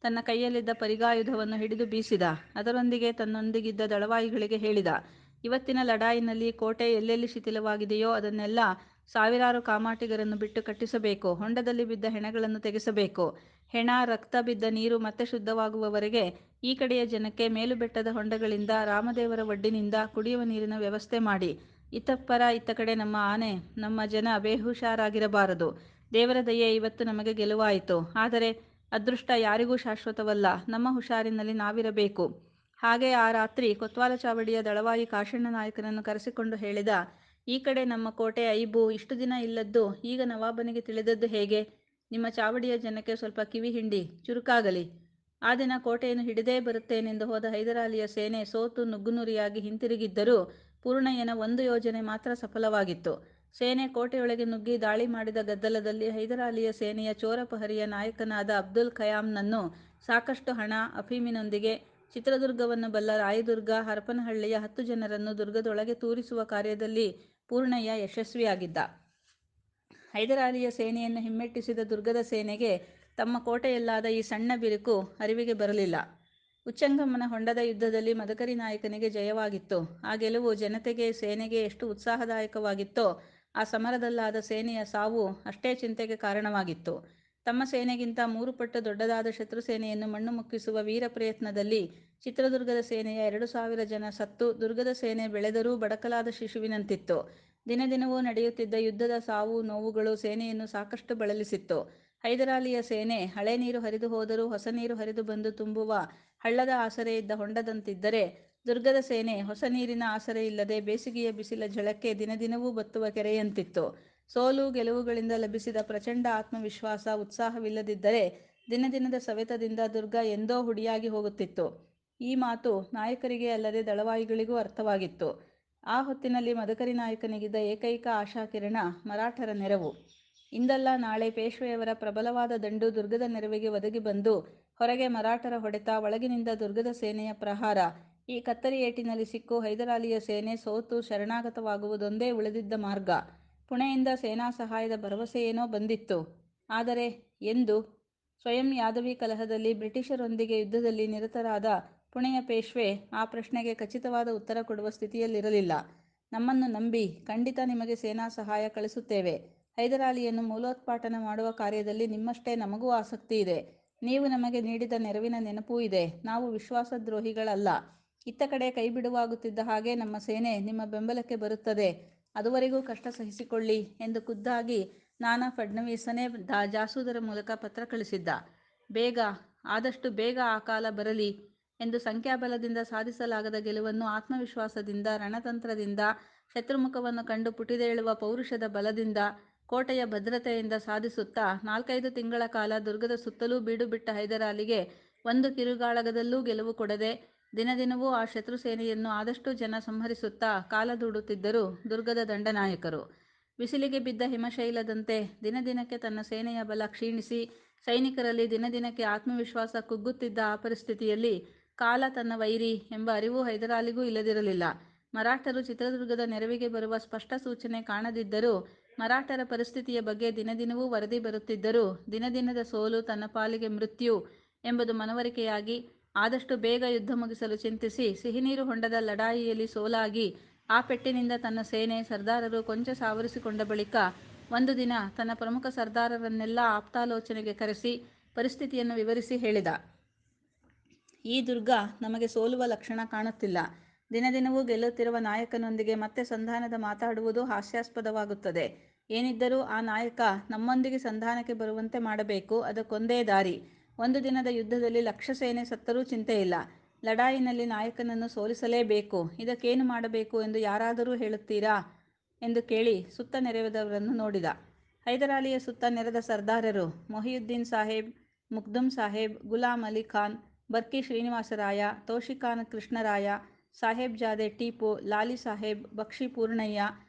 ತನ್ನ ಕೈಯಲ್ಲಿದ್ದ ಪರಿಗಾಯುಧವನ್ನು ಹಿಡಿದು ಬೀಸಿದ. ಅದರೊಂದಿಗೆ ತನ್ನೊಂದಿಗಿದ್ದ ದಳವಾಯಿಗಳಿಗೆ ಹೇಳಿದ, ಇವತ್ತಿನ ಲಡಾಯಿನಲ್ಲಿ ಕೋಟೆ ಎಲ್ಲೆಲ್ಲಿ ಶಿಥಿಲವಾಗಿದೆಯೋ ಅದನ್ನೆಲ್ಲ ಸಾವಿರಾರು ಕಾಮಾಟಿಗರನ್ನು ಬಿಟ್ಟು ಕಟ್ಟಿಸಬೇಕು. ಹೊಂಡದಲ್ಲಿ ಬಿದ್ದ ಹೆಣಗಳನ್ನು ತೆಗೆಸಬೇಕು. ಹೆಣ ರಕ್ತ ಬಿದ್ದ ನೀರು ಮತ್ತೆ ಶುದ್ಧವಾಗುವವರೆಗೆ ಈ ಕಡೆಯ ಜನಕ್ಕೆ ಮೇಲು ಬೆಟ್ಟದ ಹೊಂಡಗಳಿಂದ ರಾಮದೇವರ ಒಡ್ಡಿನಿಂದ ಕುಡಿಯುವ ನೀರಿನ ವ್ಯವಸ್ಥೆ ಮಾಡಿ. ಇತ್ತಪ್ಪರ ಇತ್ತ ಕಡೆ ನಮ್ಮ ಆನೆ, ನಮ್ಮ ಜನ ಬೇಹುಷಾರಾಗಿರಬಾರದು. ದೇವರ ದಯೆ, ಇವತ್ತು ನಮಗೆ ಗೆಲುವಾಯಿತು. ಆದರೆ ಅದೃಷ್ಟ ಯಾರಿಗೂ ಶಾಶ್ವತವಲ್ಲ. ನಮ್ಮ ಹುಷಾರಿನಲ್ಲಿ ನಾವಿರಬೇಕು. ಹಾಗೆ ಆ ರಾತ್ರಿ ಕೊತ್ವಾಲ ಚಾವಡಿಯ ದಳವಾಯಿ ಕಾಶಣ್ಣ ನಾಯಕನನ್ನು ಕರೆಸಿಕೊಂಡು ಹೇಳಿದ, ಈ ಕಡೆ ನಮ್ಮ ಕೋಟೆ ಐಬು ಇಷ್ಟು ದಿನ ಇಲ್ಲದ್ದು ಈಗ ನವಾಬನಿಗೆ ತಿಳಿದದ್ದು ಹೇಗೆ? ನಿಮ್ಮ ಚಾವಡಿಯ ಜನಕ್ಕೆ ಸ್ವಲ್ಪ ಕಿವಿ ಹಿಂಡಿ, ಚುರುಕಾಗಲಿ. ಆ ದಿನ ಕೋಟೆಯನ್ನು ಹಿಡಿದೇ ಬರುತ್ತೇನೆಂದು ಹೋದ ಹೈದರಾಲಿಯ ಸೇನೆ ಸೋತು ನುಗ್ಗುನುರಿಯಾಗಿ ಹಿಂತಿರುಗಿದ್ದರೂ ಪೂರ್ಣಯ್ಯನ ಒಂದು ಯೋಜನೆ ಮಾತ್ರ ಸಫಲವಾಗಿತ್ತು. ಸೇನೆ ಕೋಟೆಯೊಳಗೆ ನುಗ್ಗಿ ದಾಳಿ ಮಾಡಿದ ಗದ್ದಲದಲ್ಲಿ ಹೈದರಾಲಿಯ ಸೇನೆಯ ಚೋರಪಹರಿಯ ನಾಯಕನಾದ ಅಬ್ದುಲ್ ಖಯಾಮ್ನನ್ನು ಸಾಕಷ್ಟು ಹಣ, ಅಫೀಮಿನೊಂದಿಗೆ ಚಿತ್ರದುರ್ಗವನ್ನು ಬಲ್ಲ ರಾಯದುರ್ಗ, ಹರಪನಹಳ್ಳಿಯ 10 ಜನರನ್ನು ದುರ್ಗದೊಳಗೆ ತೂರಿಸುವ ಕಾರ್ಯದಲ್ಲಿ ಪೂರ್ಣಯ್ಯ ಯಶಸ್ವಿಯಾಗಿದ್ದ. ಹೈದರಾಲಿಯ ಸೇನೆಯನ್ನು ಹಿಮ್ಮೆಟ್ಟಿಸಿದ ದುರ್ಗದ ಸೇನೆಗೆ ತಮ್ಮ ಕೋಟೆಯಲ್ಲಾದ ಈ ಸಣ್ಣ ಬಿರುಕು ಅರಿವಿಗೆ ಬರಲಿಲ್ಲ. ಉಚ್ಚಂಗಮ್ಮನ ಹೊಂಡದ ಯುದ್ಧದಲ್ಲಿ ಮದಕರಿ ನಾಯಕನಿಗೆ ಜಯವಾಗಿತ್ತು. ಆ ಗೆಲುವು ಜನತೆಗೆ, ಸೇನೆಗೆ ಎಷ್ಟು ಉತ್ಸಾಹದಾಯಕವಾಗಿತ್ತೋ ಆ ಸಮರದಲ್ಲಾದ ಸೇನೆಯ ಸಾವು ಅಷ್ಟೇ ಚಿಂತೆಗೆ ಕಾರಣವಾಗಿತ್ತು. ತಮ್ಮ ಸೇನೆಗಿಂತ 3 ಪಟ್ಟು ದೊಡ್ಡದಾದ ಶತ್ರು ಸೇನೆಯನ್ನು ಮಣ್ಣು ಮುಕ್ಕಿಸುವ ವೀರ ಪ್ರಯತ್ನದಲ್ಲಿ ಚಿತ್ರದುರ್ಗದ ಸೇನೆಯ 2,000 ಜನ ಸತ್ತು ದುರ್ಗದ ಸೇನೆ ಬೆಳೆದರೂ ಬಡಕಲಾದ ಶಿಶುವಿನಂತಿತ್ತು. ದಿನದಿನವೂ ನಡೆಯುತ್ತಿದ್ದ ಯುದ್ಧದ ಸಾವು ನೋವುಗಳು ಸೇನೆಯನ್ನು ಸಾಕಷ್ಟು ಬಳಲಿಸಿತ್ತು. ಹೈದರಾಲಿಯ ಸೇನೆ ಹಳೆ ನೀರು ಹರಿದು ಹೋದರೂ ಹೊಸ ನೀರು ಹರಿದು ಬಂದು ತುಂಬುವ ಹಳ್ಳದ ಆಸರೆ ಇದ್ದ ಹೊಂಡದಂತಿದ್ದರೆ, ದುರ್ಗದ ಸೇನೆ ಹೊಸ ನೀರಿನ ಆಸರೆ ಇಲ್ಲದೆ ಬೇಸಿಗೆಯ ಬಿಸಿಲ ಝಳಕ್ಕೆ ದಿನದಿನವೂ ಬತ್ತುವ ಕೆರೆಯಂತಿತ್ತು. ಸೋಲು ಗೆಲುವುಗಳಿಂದ ಲಭಿಸಿದ ಪ್ರಚಂಡ ಆತ್ಮವಿಶ್ವಾಸ, ಉತ್ಸಾಹವಿಲ್ಲದಿದ್ದರೆ ದಿನದಿನದ ಸವೆತದಿಂದ ದುರ್ಗ ಎಂದೋ ಹುಡಿಯಾಗಿ ಹೋಗುತ್ತಿತ್ತು. ಈ ಮಾತು ನಾಯಕರಿಗೆ ಅಲ್ಲದೆ ದಳವಾಯಿಗಳಿಗೂ ಅರ್ಥವಾಗಿತ್ತು. ಆ ಹೊತ್ತಿನಲ್ಲಿ ಮದಕರಿ ನಾಯಕನಿಗಿದ್ದ ಏಕೈಕ ಆಶಾಕಿರಣ ಮರಾಠರ ನೆರವು. ಇಂದಲ್ಲ ನಾಳೆ ಪೇಶ್ವೆಯವರ ಪ್ರಬಲವಾದ ದಂಡು ದುರ್ಗದ ನೆರವಿಗೆ ಒದಗಿ ಬಂದು ಹೊರಗೆ ಮರಾಠರ ಹೊಡೆತ, ಒಳಗಿನಿಂದ ದುರ್ಗದ ಸೇನೆಯ ಪ್ರಹಾರ. ಈ ಕತ್ತರಿ ಏಟಿನಲ್ಲಿ ಸಿಕ್ಕು ಹೈದರಾಲಿಯ ಸೇನೆ ಸೋತು ಶರಣಾಗತವಾಗುವುದೊಂದೇ ಉಳಿದಿದ್ದ ಮಾರ್ಗ. ಪುಣೆಯಿಂದ ಸೇನಾ ಸಹಾಯದ ಭರವಸೆಯೇನೋ ಬಂದಿತ್ತು. ಆದರೆ ಎಂದು ಸ್ವಯಂ ಯಾದವಿ ಕಲಹದಲ್ಲಿ ಬ್ರಿಟಿಷರೊಂದಿಗೆ ಯುದ್ಧದಲ್ಲಿ ನಿರತರಾದ ಪುಣೆಯ ಪೇಶ್ವೆ ಆ ಪ್ರಶ್ನೆಗೆ ಖಚಿತವಾದ ಉತ್ತರ ಕೊಡುವ ಸ್ಥಿತಿಯಲ್ಲಿರಲಿಲ್ಲ. ನಮ್ಮನ್ನು ನಂಬಿ, ಖಂಡಿತ ನಿಮಗೆ ಸೇನಾ ಸಹಾಯ ಕಳಿಸುತ್ತೇವೆ. ಹೈದರಾಲಿಯನ್ನು ಮೂಲೋತ್ಪಾಟನ ಮಾಡುವ ಕಾರ್ಯದಲ್ಲಿ ನಿಮ್ಮಷ್ಟೇ ನಮಗೂ ಆಸಕ್ತಿ ಇದೆ. ನೀವು ನಮಗೆ ನೀಡಿದ ನೆರವಿನ ನೆನಪೂ ಇದೆ. ನಾವು ವಿಶ್ವಾಸದ್ರೋಹಿಗಳಲ್ಲ. ಇತ್ತ ಕಡೆ ಕೈ ಬಿಡುವಾಗುತ್ತಿದ್ದ ಹಾಗೆ ನಮ್ಮ ಸೇನೆ ನಿಮ್ಮ ಬೆಂಬಲಕ್ಕೆ ಬರುತ್ತದೆ. ಅದುವರೆಗೂ ಕಷ್ಟ ಸಹಿಸಿಕೊಳ್ಳಿ ಎಂದು ಖುದ್ದಾಗಿ ನಾನಾ ಫಡ್ನವೀಸನೇ ಜಾಸೂದರ ಮೂಲಕ ಪತ್ರ ಕಳಿಸಿದ್ದ. ಬೇಗ, ಆದಷ್ಟು ಬೇಗ ಆ ಕಾಲ ಬರಲಿ ಎಂದು ಸಂಖ್ಯಾಬಲದಿಂದ ಸಾಧಿಸಲಾಗದ ಗೆಲುವನ್ನು ಆತ್ಮವಿಶ್ವಾಸದಿಂದ, ರಣತಂತ್ರದಿಂದ, ಶತ್ರುಮುಖವನ್ನು ಕಂಡು ಪುಟಿದೇಳುವ ಪೌರುಷದ ಬಲದಿಂದ, ಕೋಟೆಯ ಭದ್ರತೆಯಿಂದ ಸಾಧಿಸುತ್ತಾ 4-5 ತಿಂಗಳ ಕಾಲ ದುರ್ಗದ ಸುತ್ತಲೂ ಬೀಡುಬಿಟ್ಟ ಹೈದರಾಲಿಗೆ ಒಂದು ಕಿರುಗಾಳಗದಲ್ಲೂ ಗೆಲುವು ಕೊಡದೆ ದಿನದಿನವೂ ಆ ಶತ್ರು ಸೇನೆಯನ್ನು ಆದಷ್ಟು ಜನ ಸಂಹರಿಸುತ್ತಾ ಕಾಲ ದೂಡುತ್ತಿದ್ದರು ದುರ್ಗದ ದಂಡನಾಯಕರು. ಬಿಸಿಲಿಗೆ ಬಿದ್ದ ಹಿಮಶೈಲದಂತೆ ದಿನದಿನಕ್ಕೆ ತನ್ನ ಸೇನೆಯ ಬಲ ಕ್ಷೀಣಿಸಿ ಸೈನಿಕರಲ್ಲಿ ದಿನದಿನಕ್ಕೆ ಆತ್ಮವಿಶ್ವಾಸ ಕುಗ್ಗುತ್ತಿದ್ದ ಆ ಪರಿಸ್ಥಿತಿಯಲ್ಲಿ ಕಾಲ ತನ್ನ ವೈರಿ ಎಂಬ ಅರಿವು ಹೈದರಾಲಿಗೂ ಇಲ್ಲದಿರಲಿಲ್ಲ. ಮರಾಠರು ಚಿತ್ರದುರ್ಗದ ನೆರವಿಗೆ ಬರುವ ಸ್ಪಷ್ಟ ಸೂಚನೆ ಕಾಣದಿದ್ದರೂ ಮರಾಠರ ಪರಿಸ್ಥಿತಿಯ ಬಗ್ಗೆ ದಿನದಿನವೂ ವರದಿ ಬರುತ್ತಿದ್ದರೂ ದಿನದಿನದ ಸೋಲು ತನ್ನ ಪಾಲಿಗೆ ಮೃತ್ಯು ಎಂಬುದು ಮನವರಿಕೆಯಾಗಿ ಆದಷ್ಟು ಬೇಗ ಯುದ್ಧ ಮುಗಿಸಲು ಚಿಂತಿಸಿ ಸಿಹಿನೀರು ಹೊಂಡದ ಲಡಾಯಿಯಲ್ಲಿ ಸೋಲಾಗಿ ಆ ಪೆಟ್ಟಿನಿಂದ ತನ್ನ ಸೇನೆ ಸರ್ದಾರರು ಕೊಂಚ ಸಾವರಿಸಿಕೊಂಡ ಬಳಿಕ ಒಂದು ದಿನ ತನ್ನ ಪ್ರಮುಖ ಸರ್ದಾರರನ್ನೆಲ್ಲ ಆಪ್ತಾಲೋಚನೆಗೆ ಕರೆಸಿ ಪರಿಸ್ಥಿತಿಯನ್ನು ವಿವರಿಸಿ ಹೇಳಿದ. ಈ ದುರ್ಗ ನಮಗೆ ಸೋಲುವ ಲಕ್ಷಣ ಕಾಣುತ್ತಿಲ್ಲ. ದಿನದಿನವೂ ಗೆಲ್ಲುತ್ತಿರುವ ನಾಯಕನೊಂದಿಗೆ ಮತ್ತೆ ಸಂಧಾನದ ಮಾತಾಡುವುದು ಹಾಸ್ಯಾಸ್ಪದವಾಗುತ್ತದೆ. ಏನಿದ್ದರೂ ಆ ನಾಯಕ ನಮ್ಮೊಂದಿಗೆ ಸಂಧಾನಕ್ಕೆ ಬರುವಂತೆ ಮಾಡಬೇಕು. ಅದಕ್ಕೊಂದೇ ದಾರಿ. ಒಂದು ದಿನದ ಯುದ್ಧದಲ್ಲಿ ಲಕ್ಷ ಸೇನೆ ಸತ್ತರೂ ಚಿಂತೆಯಿಲ್ಲ. ಲಡಾಯಿನಲ್ಲಿ ನಾಯಕನನ್ನು ಸೋಲಿಸಲೇಬೇಕು. ಇದಕ್ಕೇನು ಮಾಡಬೇಕು ಎಂದು ಯಾರಾದರೂ ಹೇಳುತ್ತೀರಾ ಎಂದು ಕೇಳಿ ಸುತ್ತ ನೆರೆದವರನ್ನು ನೋಡಿದ. ಹೈದರಾಲಿಯ ಸುತ್ತ ನೆರೆದ ಸರ್ದಾರರು ಮೊಹಿಯುದ್ದೀನ್ ಸಾಹೇಬ್, ಮುಗ್ದುಮ್ ಸಾಹೇಬ್, ಗುಲಾಂ ಅಲಿ ಖಾನ್, ಬರ್ಕಿ ಶ್ರೀನಿವಾಸರಾಯ, ತೌಶಿಕಾನ ಕೃಷ್ಣರಾಯ, ಸಾಹೇಬ್ ಜಾದೆ ಟಿಪ್ಪು, ಲಾಲಿ ಸಾಹೇಬ್, ಬಕ್ಷಿ ಪೂರ್ಣಯ್ಯ,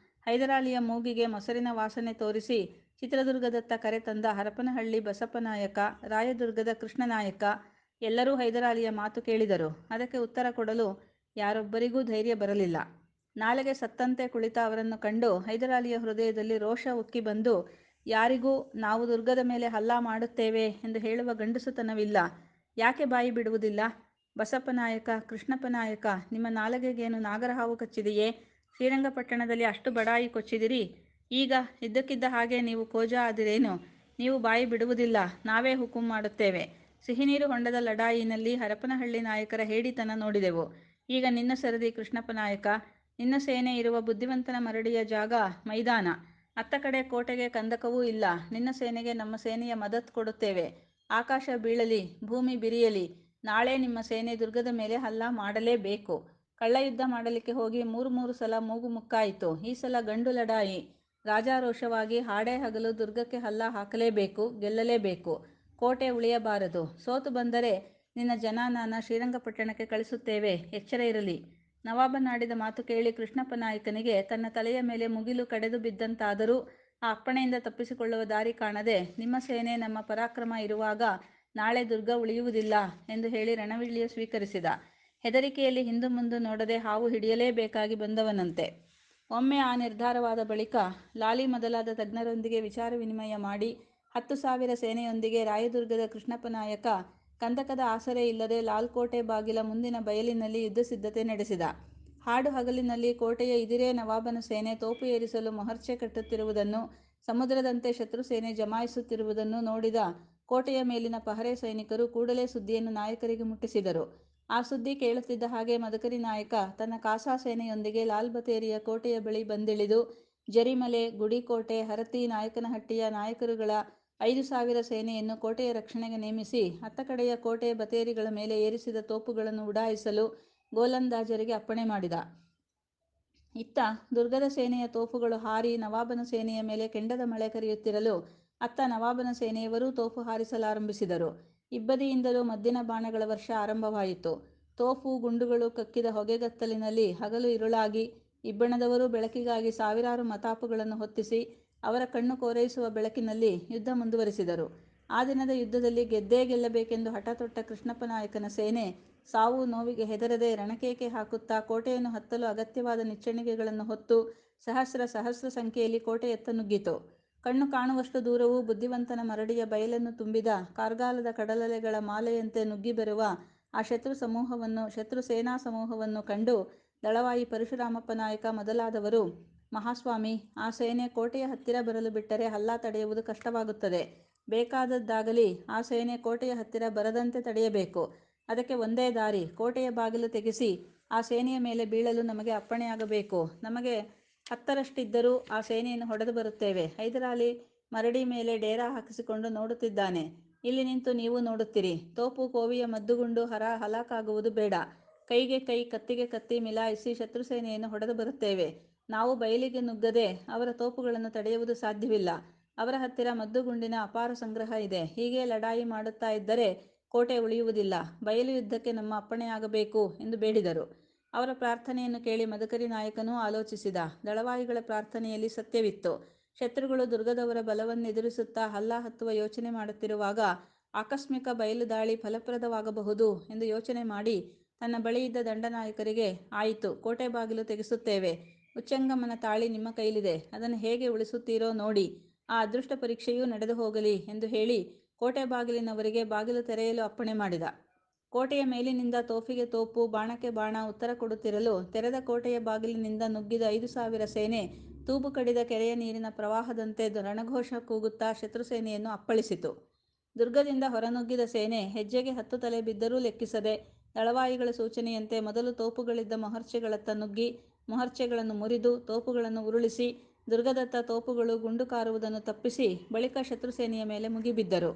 ಹೈದರಾಲಿಯ ಮೂಗಿಗೆ ಮೊಸರಿನ ವಾಸನೆ ತೋರಿಸಿ ಚಿತ್ರದುರ್ಗದತ್ತ ಕರೆತಂದ ಹರಪನಹಳ್ಳಿ ಬಸಪ್ಪನಾಯಕ, ರಾಯದುರ್ಗದ ಕೃಷ್ಣನಾಯಕ ಎಲ್ಲರೂ ಹೈದರಾಲಿಯ ಮಾತು ಕೇಳಿದರು. ಅದಕ್ಕೆ ಉತ್ತರ ಕೊಡಲು ಯಾರೊಬ್ಬರಿಗೂ ಧೈರ್ಯ ಬರಲಿಲ್ಲ. ನಾಲೆಗೆ ಸತ್ತಂತೆ ಕುಳಿತ ಅವರನ್ನು ಕಂಡು ಹೈದರಾಲಿಯ ಹೃದಯದಲ್ಲಿ ರೋಷ ಉಕ್ಕಿ ಬಂದು, ಯಾರಿಗೂ ನಾವು ದುರ್ಗದ ಮೇಲೆ ಹಲ್ಲಾ ಮಾಡುತ್ತೇವೆ ಎಂದು ಹೇಳುವ ಗಂಡಸುತನವಿಲ್ಲ. ಯಾಕೆ ಬಾಯಿ ಬಿಡುವುದಿಲ್ಲ? ಬಸಪ್ಪನಾಯಕ, ಕೃಷ್ಣಪ್ಪನಾಯಕ, ನಿಮ್ಮ ನಾಲಿಗೆಗೇನು ನಾಗರಹಾವು ಕಚ್ಚಿದೆಯೇ? ಶ್ರೀರಂಗಪಟ್ಟಣದಲ್ಲಿ ಅಷ್ಟು ಬಡಾಯಿ ಕೊಚ್ಚಿದಿರಿ. ಈಗ ಇದ್ದಕ್ಕಿದ್ದ ಹಾಗೆ ನೀವು ಕೋಜಾ ಆದಿರೇನು? ನೀವು ಬಾಯಿ ಬಿಡುವುದಿಲ್ಲ. ನಾವೇ ಹುಕುಂ ಮಾಡುತ್ತೇವೆ. ಸಿಹಿನೀರು ಹೊಂಡದ ಲಡಾಯಿನಲ್ಲಿ ಹರಪನಹಳ್ಳಿ ನಾಯಕರ ಹೇಡಿತನ ನೋಡಿದೆವು. ಈಗ ನಿನ್ನ ಸರದಿ ಕೃಷ್ಣಪ್ಪನಾಯಕ. ನಿನ್ನ ಸೇನೆ ಇರುವ ಬುದ್ಧಿವಂತನ ಮರಡಿಯ ಜಾಗ ಮೈದಾನ. ಅತ್ತ ಕಡೆ ಕೋಟೆಗೆ ಕಂದಕವೂ ಇಲ್ಲ. ನಿನ್ನ ಸೇನೆಗೆ ನಮ್ಮ ಸೇನೆಯ ಮದತ್ ಕೊಡುತ್ತೇವೆ. ಆಕಾಶ ಬೀಳಲಿ, ಭೂಮಿ ಬಿರಿಯಲಿ, ನಾಳೆ ನಿಮ್ಮ ಸೇನೆ ದುರ್ಗದ ಮೇಲೆ ಹಲ್ಲಾ ಮಾಡಲೇಬೇಕು. ಕಳ್ಳಯುದ್ಧ ಮಾಡಲಿಕ್ಕೆ ಹೋಗಿ 3 ಸಲ ಮೂಗು ಮುಕ್ಕಾಯಿತು. ಈ ಸಲ ಗಂಡು ಲಡಾಯಿ. ರಾಜಾರೋಷವಾಗಿ ಹಾಡೇ ಹಗಲು ದುರ್ಗಕ್ಕೆ ಹಲ್ಲಾ ಹಾಕಲೇಬೇಕು, ಗೆಲ್ಲಲೇಬೇಕು. ಕೋಟೆ ಉಳಿಯಬಾರದು. ಸೋತು ಬಂದರೆ ನಿನ್ನ ಜನಾನಾನ ಶ್ರೀರಂಗಪಟ್ಟಣಕ್ಕೆ ಕಳಿಸುತ್ತೇವೆ. ಎಚ್ಚರ ಇರಲಿ. ನವಾಬನಾಡಿದ ಮಾತು ಕೇಳಿ ಕೃಷ್ಣಪ್ಪನಾಯಕನಿಗೆ ತನ್ನ ತಲೆಯ ಮೇಲೆ ಮುಗಿಲು ಕಡೆದು ಬಿದ್ದಂತಾದರೂ ಆ ಅಪ್ಪಣೆಯಿಂದ ತಪ್ಪಿಸಿಕೊಳ್ಳುವ ದಾರಿ ಕಾಣದೆ, ನಿಮ್ಮ ಸೇನೆ ನಮ್ಮ ಪರಾಕ್ರಮ ಇರುವಾಗ ನಾಳೆ ದುರ್ಗ ಉಳಿಯುವುದಿಲ್ಲ ಎಂದು ಹೇಳಿ ರಣವಿಳ್ಯ ಸ್ವೀಕರಿಸಿದ. ಹೆದರಿಕೆಯಲ್ಲಿ ಹಿಂದು ಮುಂದು ನೋಡದೆ ಹಾವು ಹಿಡಿಯಲೇಬೇಕಾಗಿ ಬಂದವನಂತೆ. ಒಮ್ಮೆ ಆ ನಿರ್ಧಾರವಾದ ಬಳಿಕ ಲಾಲಿ ಮೊದಲಾದ ತಜ್ಞರೊಂದಿಗೆ ವಿಚಾರ ವಿನಿಮಯ ಮಾಡಿ 10,000 ಸೇನೆಯೊಂದಿಗೆ ರಾಯದುರ್ಗದ ಕೃಷ್ಣಪ್ಪನಾಯಕ ಕಂದಕದ ಆಸರೆ ಇಲ್ಲದೆ ಲಾಲ್ಕೋಟೆ ಬಾಗಿಲ ಮುಂದಿನ ಬಯಲಿನಲ್ಲಿ ಯುದ್ಧ ಸಿದ್ಧತೆ ನಡೆಸಿದ. ಹಾಡು ಹಗಲಿನಲ್ಲಿ ಕೋಟೆಯ ಇದಿರೇ ನವಾಬನ ಸೇನೆ ತೋಪು ಏರಿಸಲು ಮೊಹರ್ಚೆ ಕಟ್ಟುತ್ತಿರುವುದನ್ನು, ಸಮುದ್ರದಂತೆ ಶತ್ರು ಸೇನೆ ಜಮಾಯಿಸುತ್ತಿರುವುದನ್ನು ನೋಡಿದ ಕೋಟೆಯ ಮೇಲಿನ ಪಹರೆ ಸೈನಿಕರು ಕೂಡಲೇ ಸುದ್ದಿಯನ್ನು ನಾಯಕರಿಗೆ ಮುಟ್ಟಿಸಿದರು. ಆ ಸುದ್ದಿ ಕೇಳುತ್ತಿದ್ದ ಹಾಗೆ ಮದಕರಿ ನಾಯಕ ತನ್ನ ಕಾಸಾ ಸೇನೆಯೊಂದಿಗೆ ಲಾಲ್ ಬತೇರಿಯ ಕೋಟೆಯ ಬಳಿ ಬಂದಿಳಿದು ಜರಿಮಲೆ, ಗುಡಿಕೋಟೆ, ಹರತಿ, ನಾಯಕನಹಟ್ಟಿಯ ನಾಯಕರುಗಳ 5,000 ಸೇನೆಯನ್ನು ಕೋಟೆಯ ರಕ್ಷಣೆಗೆ ನೇಮಿಸಿ ಅತ್ತ ಕಡೆಯ ಕೋಟೆ ಬತೇರಿಗಳ ಮೇಲೆ ಏರಿಸಿದ ತೋಪುಗಳನ್ನು ಉಡಾಯಿಸಲು ಗೋಲಂದಾಜರಿಗೆ ಅಪ್ಪಣೆ ಮಾಡಿದ. ಇತ್ತ ದುರ್ಗದ ಸೇನೆಯ ತೋಪುಗಳು ಹಾರಿ ನವಾಬನ ಸೇನೆಯ ಮೇಲೆ ಕೆಂಡದ ಮಳೆ ಕರೆಯುತ್ತಿರಲು ಅತ್ತ ನವಾಬನ ಸೇನೆಯವರೂ ತೋಪು ಹಾರಿಸಲಾರಂಭಿಸಿದರು. ಇಬ್ಬದಿಯಿಂದಲೂ ಮದ್ದಿನ ಬಾಣಗಳ ವರ್ಷ ಆರಂಭವಾಯಿತು. ತೋಪು ಗುಂಡುಗಳು ಕಕ್ಕಿದ ಹೊಗೆಗತ್ತಲಿನಲ್ಲಿ ಹಗಲು ഇരുಳಾಗಿ ಇಬ್ಬಣದವರು ಬೆಳಕಿಗಾಗಿ ಸಾವಿರಾರು ಮತಾಪುಗಳನ್ನು ಹೊತ್ತಿಸಿ ಅವರ ಕಣ್ಣು ಕೋರೈಸುವ ಬೆಳಕಿನಲ್ಲಿ ಯುದ್ಧ ಮುಂದುವರಿಸಿದರು. ಆ ದಿನದ ಯುದ್ಧದಲ್ಲಿ ಗೆದ್ದೇ ಗೆಲ್ಲಬೇಕೆಂದು ಹಠತೊಟ್ಟ ಕೃಷ್ಣಪ್ಪ ನಾಯಕನ ಸೇನೆ ಸಾವು ನೋವಿಗೆ ಹೆದರದೆ ರಣಕೇಕೆ ಹಾಕುತ್ತಾ ಕೋಟೆಯನ್ನು ಹತ್ತಲು ಅಗತ್ಯವಾದ ನಿಚ್ಚಣಿಗೆಗಳನ್ನು ಹೊತ್ತು ಸಹಸ್ರ ಸಂಖ್ಯೆಯಲ್ಲಿ ಕೋಟೆಯತ್ತ ನುಗ್ಗಿತು. ಕಣ್ಣು ಕಾಣುವಷ್ಟು ದೂರವೂ ಬುದ್ಧಿವಂತನ ಮರಡಿಯ ಬಯಲನ್ನು ತುಂಬಿದ ಕಾರ್ಗಾಲದ ಕಡಲಲೆಗಳ ಮಾಲೆಯಂತೆ ನುಗ್ಗಿ ಬರುವ ಆ ಶತ್ರು ಸೇನಾ ಸಮೂಹವನ್ನು ಕಂಡು ದಳವಾಯಿ ಪರಶುರಾಮಪ್ಪ ನಾಯಕ ಮೊದಲಾದವರು, ಮಹಾಸ್ವಾಮಿ, ಆ ಸೇನೆ ಕೋಟೆಯ ಹತ್ತಿರ ಬರಲು ಬಿಟ್ಟರೆ ಹಲ್ಲ ತಡೆಯುವುದು ಕಷ್ಟವಾಗುತ್ತದೆ. ಬೇಕಾದದ್ದಾಗಲಿ ಆ ಸೇನೆ ಕೋಟೆಯ ಹತ್ತಿರ ಬರದಂತೆ ತಡೆಯಬೇಕು. ಅದಕ್ಕೆ ಒಂದೇ ದಾರಿ, ಕೋಟೆಯ ಬಾಗಿಲು ತೆಗೆಸಿ ಆ ಸೇನೆಯ ಮೇಲೆ ಬೀಳಲು ನಮಗೆ ಅಪ್ಪಣೆಯಾಗಬೇಕು. ನಮಗೆ 10ರಷ್ಟಿದ್ದರೂ ಆ ಸೇನೆಯನ್ನು ಹೊಡೆದು ಬರುತ್ತೇವೆ. ಹೈದರಾಲಿ ಮರಡಿ ಮೇಲೆ ಡೇರಾ ಹಾಕಿಸಿಕೊಂಡು ನೋಡುತ್ತಿದ್ದಾನೆ. ಇಲ್ಲಿ ನಿಂತು ನೀವು ನೋಡುತ್ತೀರಿ. ತೋಪು ಕೋವಿಯ ಮದ್ದುಗುಂಡು ಹಲಾಕಾಗುವುದು ಬೇಡ. ಕೈಗೆ ಕೈ, ಕತ್ತಿಗೆ ಕತ್ತಿ ಮಿಲಾಯಿಸಿ ಶತ್ರುಸೇನೆಯನ್ನು ಹೊಡೆದು ಬರುತ್ತೇವೆ. ನಾವು ಬಯಲಿಗೆ ನುಗ್ಗದೆ ಅವರ ತೋಪುಗಳನ್ನು ತಡೆಯುವುದು ಸಾಧ್ಯವಿಲ್ಲ. ಅವರ ಹತ್ತಿರ ಮದ್ದುಗುಂಡಿನ ಅಪಾರ ಸಂಗ್ರಹ ಇದೆ. ಹೀಗೆ ಲಡಾಯಿ ಮಾಡುತ್ತಾ ಇದ್ದರೆ ಕೋಟೆ ಉಳಿಯುವುದಿಲ್ಲ. ಬಯಲು ಯುದ್ಧಕ್ಕೆ ನಮ್ಮ ಅಪ್ಪಣೆಯಾಗಬೇಕು ಎಂದು ಬೇಡಿದರು. ಅವರ ಪ್ರಾರ್ಥನೆಯನ್ನು ಕೇಳಿ ಮದಕರಿ ನಾಯಕನೂ ಆಲೋಚಿಸಿದ. ದಳವಾಯಿಗಳ ಪ್ರಾರ್ಥನೆಯಲ್ಲಿ ಸತ್ಯವಿತ್ತು. ಶತ್ರುಗಳು ದುರ್ಗದವರ ಬಲವನ್ನೆದುರಿಸುತ್ತಾ ಹಲ್ಲ ಹತ್ತುವ ಯೋಚನೆ ಮಾಡುತ್ತಿರುವಾಗ ಆಕಸ್ಮಿಕ ಬಯಲು ದಾಳಿ ಫಲಪ್ರದವಾಗಬಹುದು ಎಂದು ಯೋಚನೆ ಮಾಡಿ ತನ್ನ ಬಳಿಯಿದ್ದ ದಂಡನಾಯಕರಿಗೆ, ಆಯಿತು, ಕೋಟೆ ಬಾಗಿಲು ತೆಗೆಸುತ್ತೇವೆ. ಉಚ್ಚಂಗಮ್ಮನ ತಾಳಿ ನಿಮ್ಮ ಕೈಲಿದೆ. ಅದನ್ನು ಹೇಗೆ ಉಳಿಸುತ್ತೀರೋ ನೋಡಿ. ಆ ಅದೃಷ್ಟ ಪರೀಕ್ಷೆಯೂ ನಡೆದು ಹೋಗಲಿ ಎಂದು ಹೇಳಿ ಕೋಟೆ ಬಾಗಿಲಿನವರಿಗೆ ಬಾಗಿಲು ತೆರೆಯಲು ಅಪ್ಪಣೆ ಮಾಡಿದ. ಕೋಟೆಯ ಮೇಲಿನಿಂದ ತೋಫಿಗೆ ತೋಪು, ಬಾಣಕ್ಕೆ ಬಾಣ ಉತ್ತರ ಕೊಡುತ್ತಿರಲು ತೆರೆದ ಕೋಟೆಯ ಬಾಗಿಲಿನಿಂದ ನುಗ್ಗಿದ 5,000 ಸೇನೆ ತೂಬು ಕಡಿದ ಕೆರೆಯ ನೀರಿನ ಪ್ರವಾಹದಂತೆ ರಣಘೋಷ ಕೂಗುತ್ತಾ ಶತ್ರುಸೇನೆಯನ್ನು ಅಪ್ಪಳಿಸಿತು. ದುರ್ಗದಿಂದ ಹೊರನುಗ್ಗಿದ ಸೇನೆ ಹೆಜ್ಜೆಗೆ 10 ತಲೆ ಬಿದ್ದರೂ ಲೆಕ್ಕಿಸದೆ ದಳವಾಯಿಗಳ ಸೂಚನೆಯಂತೆ ಮೊದಲು ತೋಪುಗಳಿದ್ದ ಮೊಹರ್ಚೆಗಳತ್ತ ನುಗ್ಗಿ ಮೊಹರ್ಚೆಗಳನ್ನು ಮುರಿದು ತೋಪುಗಳನ್ನು ಉರುಳಿಸಿ ದುರ್ಗದತ್ತ ತೋಪುಗಳು ಗುಂಡು ಕಾರುವುದನ್ನು ತಪ್ಪಿಸಿ ಬಳಿಕ ಶತ್ರುಸೇನೆಯ ಮೇಲೆ ಮುಗಿಬಿದ್ದರು.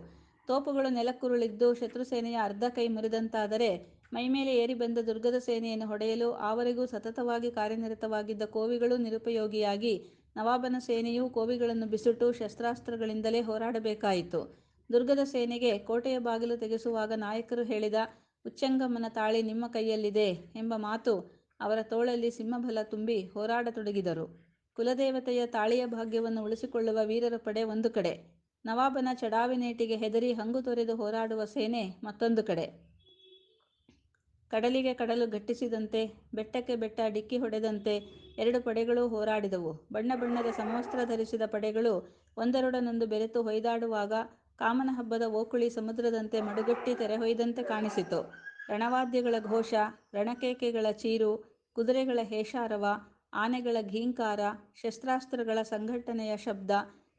ತೋಪುಗಳು ನೆಲಕ್ಕುರುಳಿದ್ದು ಶತ್ರುಸೇನೆಯ ಅರ್ಧ ಕೈ ಮುರಿದಂತಾದರೆ ಮೈಮೇಲೆ ಏರಿ ಬಂದ ದುರ್ಗದ ಸೇನೆಯನ್ನು ಹೊಡೆಯಲು ಆವರೆಗೂ ಸತತವಾಗಿ ಕಾರ್ಯನಿರತವಾಗಿದ್ದ ಕೋವಿಗಳೂ ನಿರುಪಯೋಗಿಯಾಗಿ ನವಾಬನ ಸೇನೆಯೂ ಕೋವಿಗಳನ್ನು ಬಿಸುಟು ಶಸ್ತ್ರಾಸ್ತ್ರಗಳಿಂದಲೇ ಹೋರಾಡಬೇಕಾಯಿತು. ದುರ್ಗದ ಸೇನೆಗೆ ಕೋಟೆಯ ಬಾಗಿಲು ತೆಗೆಸುವಾಗ ನಾಯಕರು ಹೇಳಿದ ಉಚ್ಚಂಗಮ್ಮನ ತಾಳಿ ನಿಮ್ಮ ಕೈಯಲ್ಲಿದೆ ಎಂಬ ಮಾತು ಅವರ ತೋಳಲ್ಲಿ ಸಿಂಹಬಲ ತುಂಬಿ ಹೋರಾಡತೊಡಗಿದರು. ಕುಲದೇವತೆಯ ತಾಳಿಯ ಭಾಗ್ಯವನ್ನು ಉಳಿಸಿಕೊಳ್ಳುವ ವೀರರ ಪಡೆ ಒಂದು ಕಡೆ, ನವಾಬನ ಚಡಾವಿನೇಟಿಗೆ ಹೆದರಿ ಹಂಗು ತೊರೆದು ಹೋರಾಡುವ ಸೇನೆ ಮತ್ತೊಂದು ಕಡೆ. ಕಡಲಿಗೆ ಕಡಲು ಘಟ್ಟಿಸಿದಂತೆ, ಬೆಟ್ಟಕ್ಕೆ ಬೆಟ್ಟ ಡಿಕ್ಕಿ ಹೊಡೆದಂತೆ ಎರಡು ಪಡೆಗಳೂ ಹೋರಾಡಿದವು. ಬಣ್ಣ ಬಣ್ಣದ ಸಮವಸ್ತ್ರ ಧರಿಸಿದ ಪಡೆಗಳು ಒಂದರೊಡನೊಂದು ಬೆರೆತು ಹೊಯ್ದಾಡುವಾಗ ಕಾಮನ ಹಬ್ಬದ ಓಕುಳಿ ಸಮುದ್ರದಂತೆ ಮಡುಗಟ್ಟಿ ತೆರೆಹೊಯ್ದಂತೆ ಕಾಣಿಸಿತು. ರಣವಾದ್ಯಗಳ ಘೋಷ, ರಣಕೇಕೆಗಳ ಚೀರು, ಕುದುರೆಗಳ ಹೇಷಾರವ, ಆನೆಗಳ ಘೀಂಕಾರ, ಶಸ್ತ್ರಾಸ್ತ್ರಗಳ ಸಂಘಟನೆಯ ಶಬ್ದ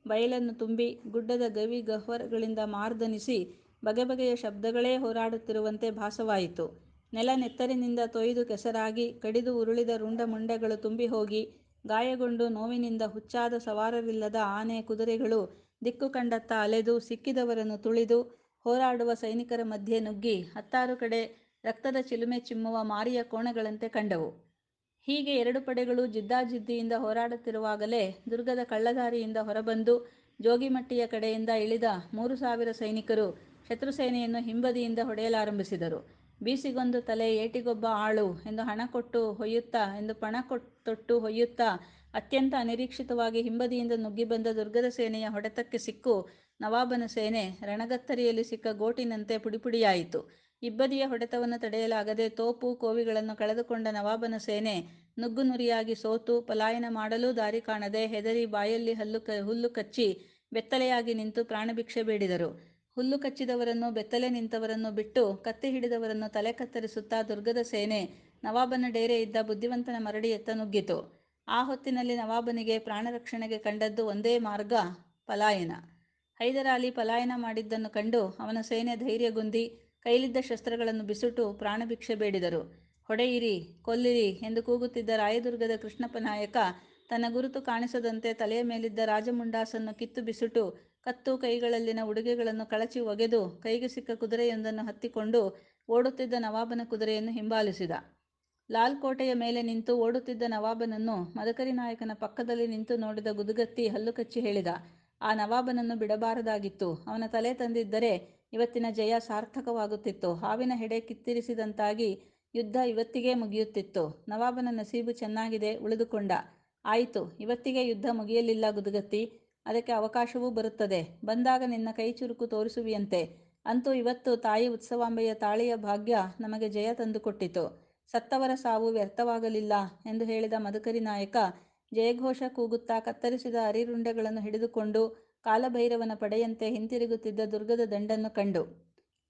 ಬಯಲನ್ನು ತುಂಬಿ ಗುಡ್ಡದ ಗವಿ ಗಹ್ವರಗಳಿಂದ ಮಾರ್ದನಿಸಿ ಬಗೆ ಬಗೆಯ ಶಬ್ದಗಳೇ ಹೋರಾಡುತ್ತಿರುವಂತೆ ಭಾಸವಾಯಿತು. ನೆಲ ನೆತ್ತರಿನಿಂದ ತೊಯ್ದು ಕೆಸರಾಗಿ, ಕಡಿದು ಉರುಳಿದ ರುಂಡ ಮುಂಡೆಗಳು ತುಂಬಿ ಹೋಗಿ, ಗಾಯಗೊಂಡು ನೋವಿನಿಂದ ಹುಚ್ಚಾದ ಸವಾರರಿಲ್ಲದ ಆನೆ ಕುದುರೆಗಳು ದಿಕ್ಕು ಕಂಡತ್ತ ಅಲೆದು ಸಿಕ್ಕಿದವರನ್ನು ತುಳಿದು ಹೋರಾಡುವ ಸೈನಿಕರ ಮಧ್ಯೆ ನುಗ್ಗಿ 10 ಕಡೆ ರಕ್ತದ ಚಿಲುಮೆ ಚಿಮ್ಮುವ ಮಾರಿಯ ಕೋಣಗಳಂತೆ ಕಂಡವು. ಹೀಗೆ ಎರಡು ಪಡೆಗಳು ಜಿದ್ದಾಜಿದ್ದಿಯಿಂದ ಹೋರಾಡುತ್ತಿರುವಾಗಲೇ ದುರ್ಗದ ಕಳ್ಳದಾರಿಯಿಂದ ಹೊರಬಂದು ಜೋಗಿಮಟ್ಟಿಯ ಕಡೆಯಿಂದ ಇಳಿದ 3,000 ಸೈನಿಕರು ಶತ್ರುಸೇನೆಯನ್ನು ಹಿಂಬದಿಯಿಂದ ಹೊಡೆಯಲಾರಂಭಿಸಿದರು. ಬೀಸಿಗೊಂದು ತಲೆ, ಏಟಿಗೊಬ್ಬ ಆಳು ಎಂದು ಪಣ ತೊಟ್ಟು ಹೊಯ್ಯುತ್ತಾ ಅತ್ಯಂತ ಅನಿರೀಕ್ಷಿತವಾಗಿ ಹಿಂಬದಿಯಿಂದ ನುಗ್ಗಿ ಬಂದ ದುರ್ಗದ ಸೇನೆಯ ಹೊಡೆತಕ್ಕೆ ಸಿಕ್ಕು ನವಾಬನ ಸೇನೆ ರಣಗತ್ತರಿಯಲ್ಲಿ ಸಿಕ್ಕ ಗೋಟಿನಂತೆ ಪುಡಿಪುಡಿಯಾಯಿತು. ಇಬ್ಬದಿಯ ಹೊಡೆತವನ್ನು ತಡೆಯಲಾಗದೆ ತೋಪು ಕೋವಿಗಳನ್ನು ಕಳೆದುಕೊಂಡ ನವಾಬನ ಸೇನೆ ನುಗ್ಗುನುರಿಯಾಗಿ ಸೋತು ಪಲಾಯನ ಮಾಡಲೂ ದಾರಿ ಕಾಣದೆ ಹೆದರಿ ಬಾಯಲ್ಲಿ ಹುಲ್ಲು ಕಚ್ಚಿ ಬೆತ್ತಲೆಯಾಗಿ ನಿಂತು ಪ್ರಾಣಭಿಕ್ಷೆ ಬೇಡಿದರು. ಹುಲ್ಲು ಕಚ್ಚಿದವರನ್ನು, ಬೆತ್ತಲೆ ನಿಂತವರನ್ನು ಬಿಟ್ಟು ಕತ್ತಿ ಹಿಡಿದವರನ್ನು ತಲೆ ಕತ್ತರಿಸುತ್ತಾ ದುರ್ಗದ ಸೇನೆ ನವಾಬನ ಡೇರೆ ಇದ್ದ ಬುದ್ಧಿವಂತನ ಮರಡಿಯತ್ತ ನುಗ್ಗಿತು. ಆ ಹೊತ್ತಿನಲ್ಲಿ ನವಾಬನಿಗೆ ಪ್ರಾಣರಕ್ಷಣೆಗೆ ಕಂಡದ್ದು ಒಂದೇ ಮಾರ್ಗ, ಪಲಾಯನ. ಹೈದರಾಲಿ ಪಲಾಯನ ಮಾಡಿದ್ದನ್ನು ಕಂಡು ಅವನ ಸೇನೆ ಧೈರ್ಯಗುಂದಿ ಕೈಲಿದ್ದ ಶಸ್ತ್ರಗಳನ್ನು ಬಿಸುಟು ಪ್ರಾಣಭಿಕ್ಷೆ ಬೇಡಿದರು. ಹೊಡೆಯಿರಿ, ಕೊಲ್ಲಿರಿ ಎಂದು ಕೂಗುತ್ತಿದ್ದ ರಾಯದುರ್ಗದ ಕೃಷ್ಣಪ್ಪ ನಾಯಕ ತನ್ನ ಗುರುತು ಕಾಣಿಸದಂತೆ ತಲೆಯ ಮೇಲಿದ್ದ ರಾಜಮುಂಡಾಸನ್ನು ಕಿತ್ತು ಬಿಸುಟು ಕತ್ತು ಕೈಗಳಲ್ಲಿನ ಉಡುಗೆಗಳನ್ನು ಕಳಚಿ ಒಗೆದು ಕೈಗೆ ಸಿಕ್ಕ ಕುದುರೆಯೊಂದನ್ನು ಹತ್ತಿಕೊಂಡು ಓಡುತ್ತಿದ್ದ ನವಾಬನ ಕುದುರೆಯನ್ನು ಹಿಂಬಾಲಿಸಿದ. ಲಾಲ್ ಕೋಟೆಯ ಮೇಲೆ ನಿಂತು ಓಡುತ್ತಿದ್ದ ನವಾಬನನ್ನು ಮದಕರಿ ನಾಯಕನ ಪಕ್ಕದಲ್ಲಿ ನಿಂತು ನೋಡಿದ ಗುದುಗತ್ತಿ ಹಲ್ಲು ಕಚ್ಚಿ ಹೇಳಿದ, ಆ ನವಾಬನನ್ನು ಬಿಡಬಾರದಾಗಿತ್ತು. ಅವನ ತಲೆ ತಂದಿದ್ದರೆ ಇವತ್ತಿನ ಜಯ ಸಾರ್ಥಕವಾಗುತ್ತಿತ್ತು. ಹಾವಿನ ಹೆಡೆ ಕಿತ್ತಿರಿಸಿದಂತಾಗಿ ಯುದ್ಧ ಇವತ್ತಿಗೇ ಮುಗಿಯುತ್ತಿತ್ತು. ನವಾಬನ ನಸೀಬು ಚೆನ್ನಾಗಿದೆ, ಉಳಿದುಕೊಂಡ. ಆಯಿತು, ಇವತ್ತಿಗೆ ಯುದ್ಧ ಮುಗಿಯಲಿಲ್ಲ ಗುದುಗತ್ತಿ, ಅದಕ್ಕೆ ಅವಕಾಶವೂ ಬರುತ್ತದೆ. ಬಂದಾಗ ನಿನ್ನ ಕೈ ಚುರುಕು ತೋರಿಸುವಿಯಂತೆ. ಅಂತೂ ಇವತ್ತು ತಾಯಿ ಉತ್ಸವಾಂಬೆಯ ತಾಳಿಯ ಭಾಗ್ಯ ನಮಗೆ ಜಯ ತಂದುಕೊಟ್ಟಿತು. ಸತ್ತವರ ಸಾವು ವ್ಯರ್ಥವಾಗಲಿಲ್ಲ ಎಂದು ಹೇಳಿದ ಮದಕರಿ ನಾಯಕ ಜಯಘೋಷ ಕೂಗುತ್ತಾ ಕತ್ತರಿಸಿದ ಅರಿರುಂಡೆಗಳನ್ನು ಹಿಡಿದುಕೊಂಡು ಕಾಲಭೈರವನ ಪಡೆಯಂತೆ ಹಿಂತಿರುಗುತ್ತಿದ್ದ ದುರ್ಗದ ದಂಡನ್ನು ಕಂಡು.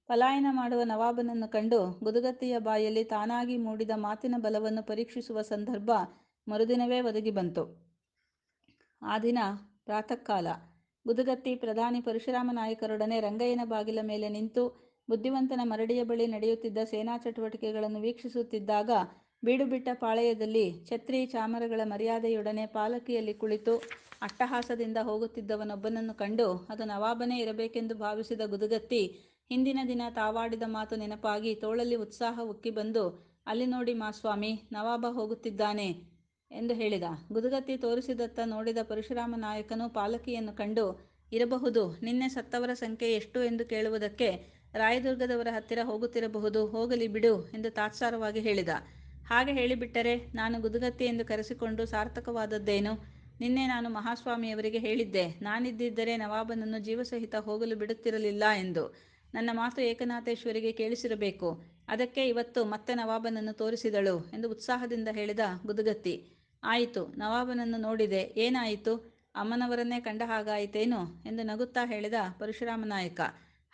ಪಲಾಯನ ಮಾಡುವ ನವಾಬನನ್ನು ಕಂಡು ಗುದುಗತ್ತಿಯ ಬಾಯಲ್ಲಿ ತಾನಾಗಿ ಮೂಡಿದ ಮಾತಿನ ಬಲವನ್ನು ಪರೀಕ್ಷಿಸುವ ಸಂದರ್ಭ ಮರುದಿನವೇ ಒದಗಿ ಬಂತು. ಆ ದಿನ ಪ್ರಾತಃಕಾಲ ಗುದುಗತ್ತಿ ಪ್ರಧಾನಿ ಪರಶುರಾಮ ನಾಯಕರೊಡನೆ ರಂಗಯ್ಯನ ಬಾಗಿಲ ಮೇಲೆ ನಿಂತು ಬುದ್ಧಿವಂತನ ಮರಡಿಯ ಬಳಿ ನಡೆಯುತ್ತಿದ್ದ ಸೇನಾ ಚಟುವಟಿಕೆಗಳನ್ನು ವೀಕ್ಷಿಸುತ್ತಿದ್ದಾಗ ಬೀಡುಬಿಟ್ಟ ಪಾಳೆಯದಲ್ಲಿ ಛತ್ರಿ ಚಾಮರಗಳ ಮರ್ಯಾದೆಯೊಡನೆ ಪಾಲಕಿಯಲ್ಲಿ ಕುಳಿತು ಅಟ್ಟಹಾಸದಿಂದ ಹೋಗುತ್ತಿದ್ದವನೊಬ್ಬನನ್ನು ಕಂಡು ಅದು ನವಾಬನೇ ಇರಬೇಕೆಂದು ಭಾವಿಸಿದ ಗುದುಗತ್ತಿ ಹಿಂದಿನ ದಿನ ತಾವಾಡಿದ ಮಾತು ನೆನಪಾಗಿ ತೋಳಲ್ಲಿ ಉತ್ಸಾಹ ಉಕ್ಕಿ ಬಂದು, ಅಲ್ಲಿ ನೋಡಿ ಮಾಸ್ವಾಮಿ, ನವಾಬ ಹೋಗುತ್ತಿದ್ದಾನೆ ಎಂದು ಹೇಳಿದ. ಗುದುಗತ್ತಿ ತೋರಿಸಿದತ್ತ ನೋಡಿದ ಪರಶುರಾಮ ನಾಯಕನು ಪಾಲಕಿಯನ್ನು ಕಂಡು, ಇರಬಹುದು, ನಿನ್ನೆ ಸತ್ತವರ ಸಂಖ್ಯೆ ಎಷ್ಟು ಎಂದು ಕೇಳುವುದಕ್ಕೆ ರಾಯದುರ್ಗದವರ ಹತ್ತಿರ ಹೋಗುತ್ತಿರಬಹುದು, ಹೋಗಲಿ ಬಿಡು ಎಂದು ತಾತ್ಸಾರವಾಗಿ ಹೇಳಿದ. ಹಾಗೆ ಹೇಳಿಬಿಟ್ಟರೆ ನಾನು ಗುದುಗತ್ತಿ ಎಂದು ಕರೆಸಿಕೊಂಡು ಸಾರ್ಥಕವಾದದ್ದೇನು? ನಿನ್ನೆ ನಾನು ಮಹಾಸ್ವಾಮಿಯವರಿಗೆ ಹೇಳಿದ್ದೆ, ನಾನಿದ್ದಿದ್ದರೆ ನವಾಬನನ್ನು ಜೀವಸಹಿತ ಹೋಗಲು ಬಿಡುತ್ತಿರಲಿಲ್ಲ ಎಂದು. ನನ್ನ ಮಾತು ಏಕನಾಥೇಶ್ವರಿಗೆ ಕೇಳಿಸಿರಬೇಕು. ಅದಕ್ಕೆ ಇವತ್ತು ಮತ್ತೆ ನವಾಬನನ್ನು ತೋರಿಸಿದಳು ಎಂದು ಉತ್ಸಾಹದಿಂದ ಹೇಳಿದ ಗುದುಗತ್ತಿ. ಆಯಿತು, ನವಾಬನನ್ನು ನೋಡಿದೆ, ಏನಾಯಿತು? ಅಮ್ಮನವರನ್ನೇ ಕಂಡ ಹಾಗಾಯಿತೇನು ಎಂದು ನಗುತ್ತಾ ಹೇಳಿದ ಪರಶುರಾಮ ನಾಯಕ.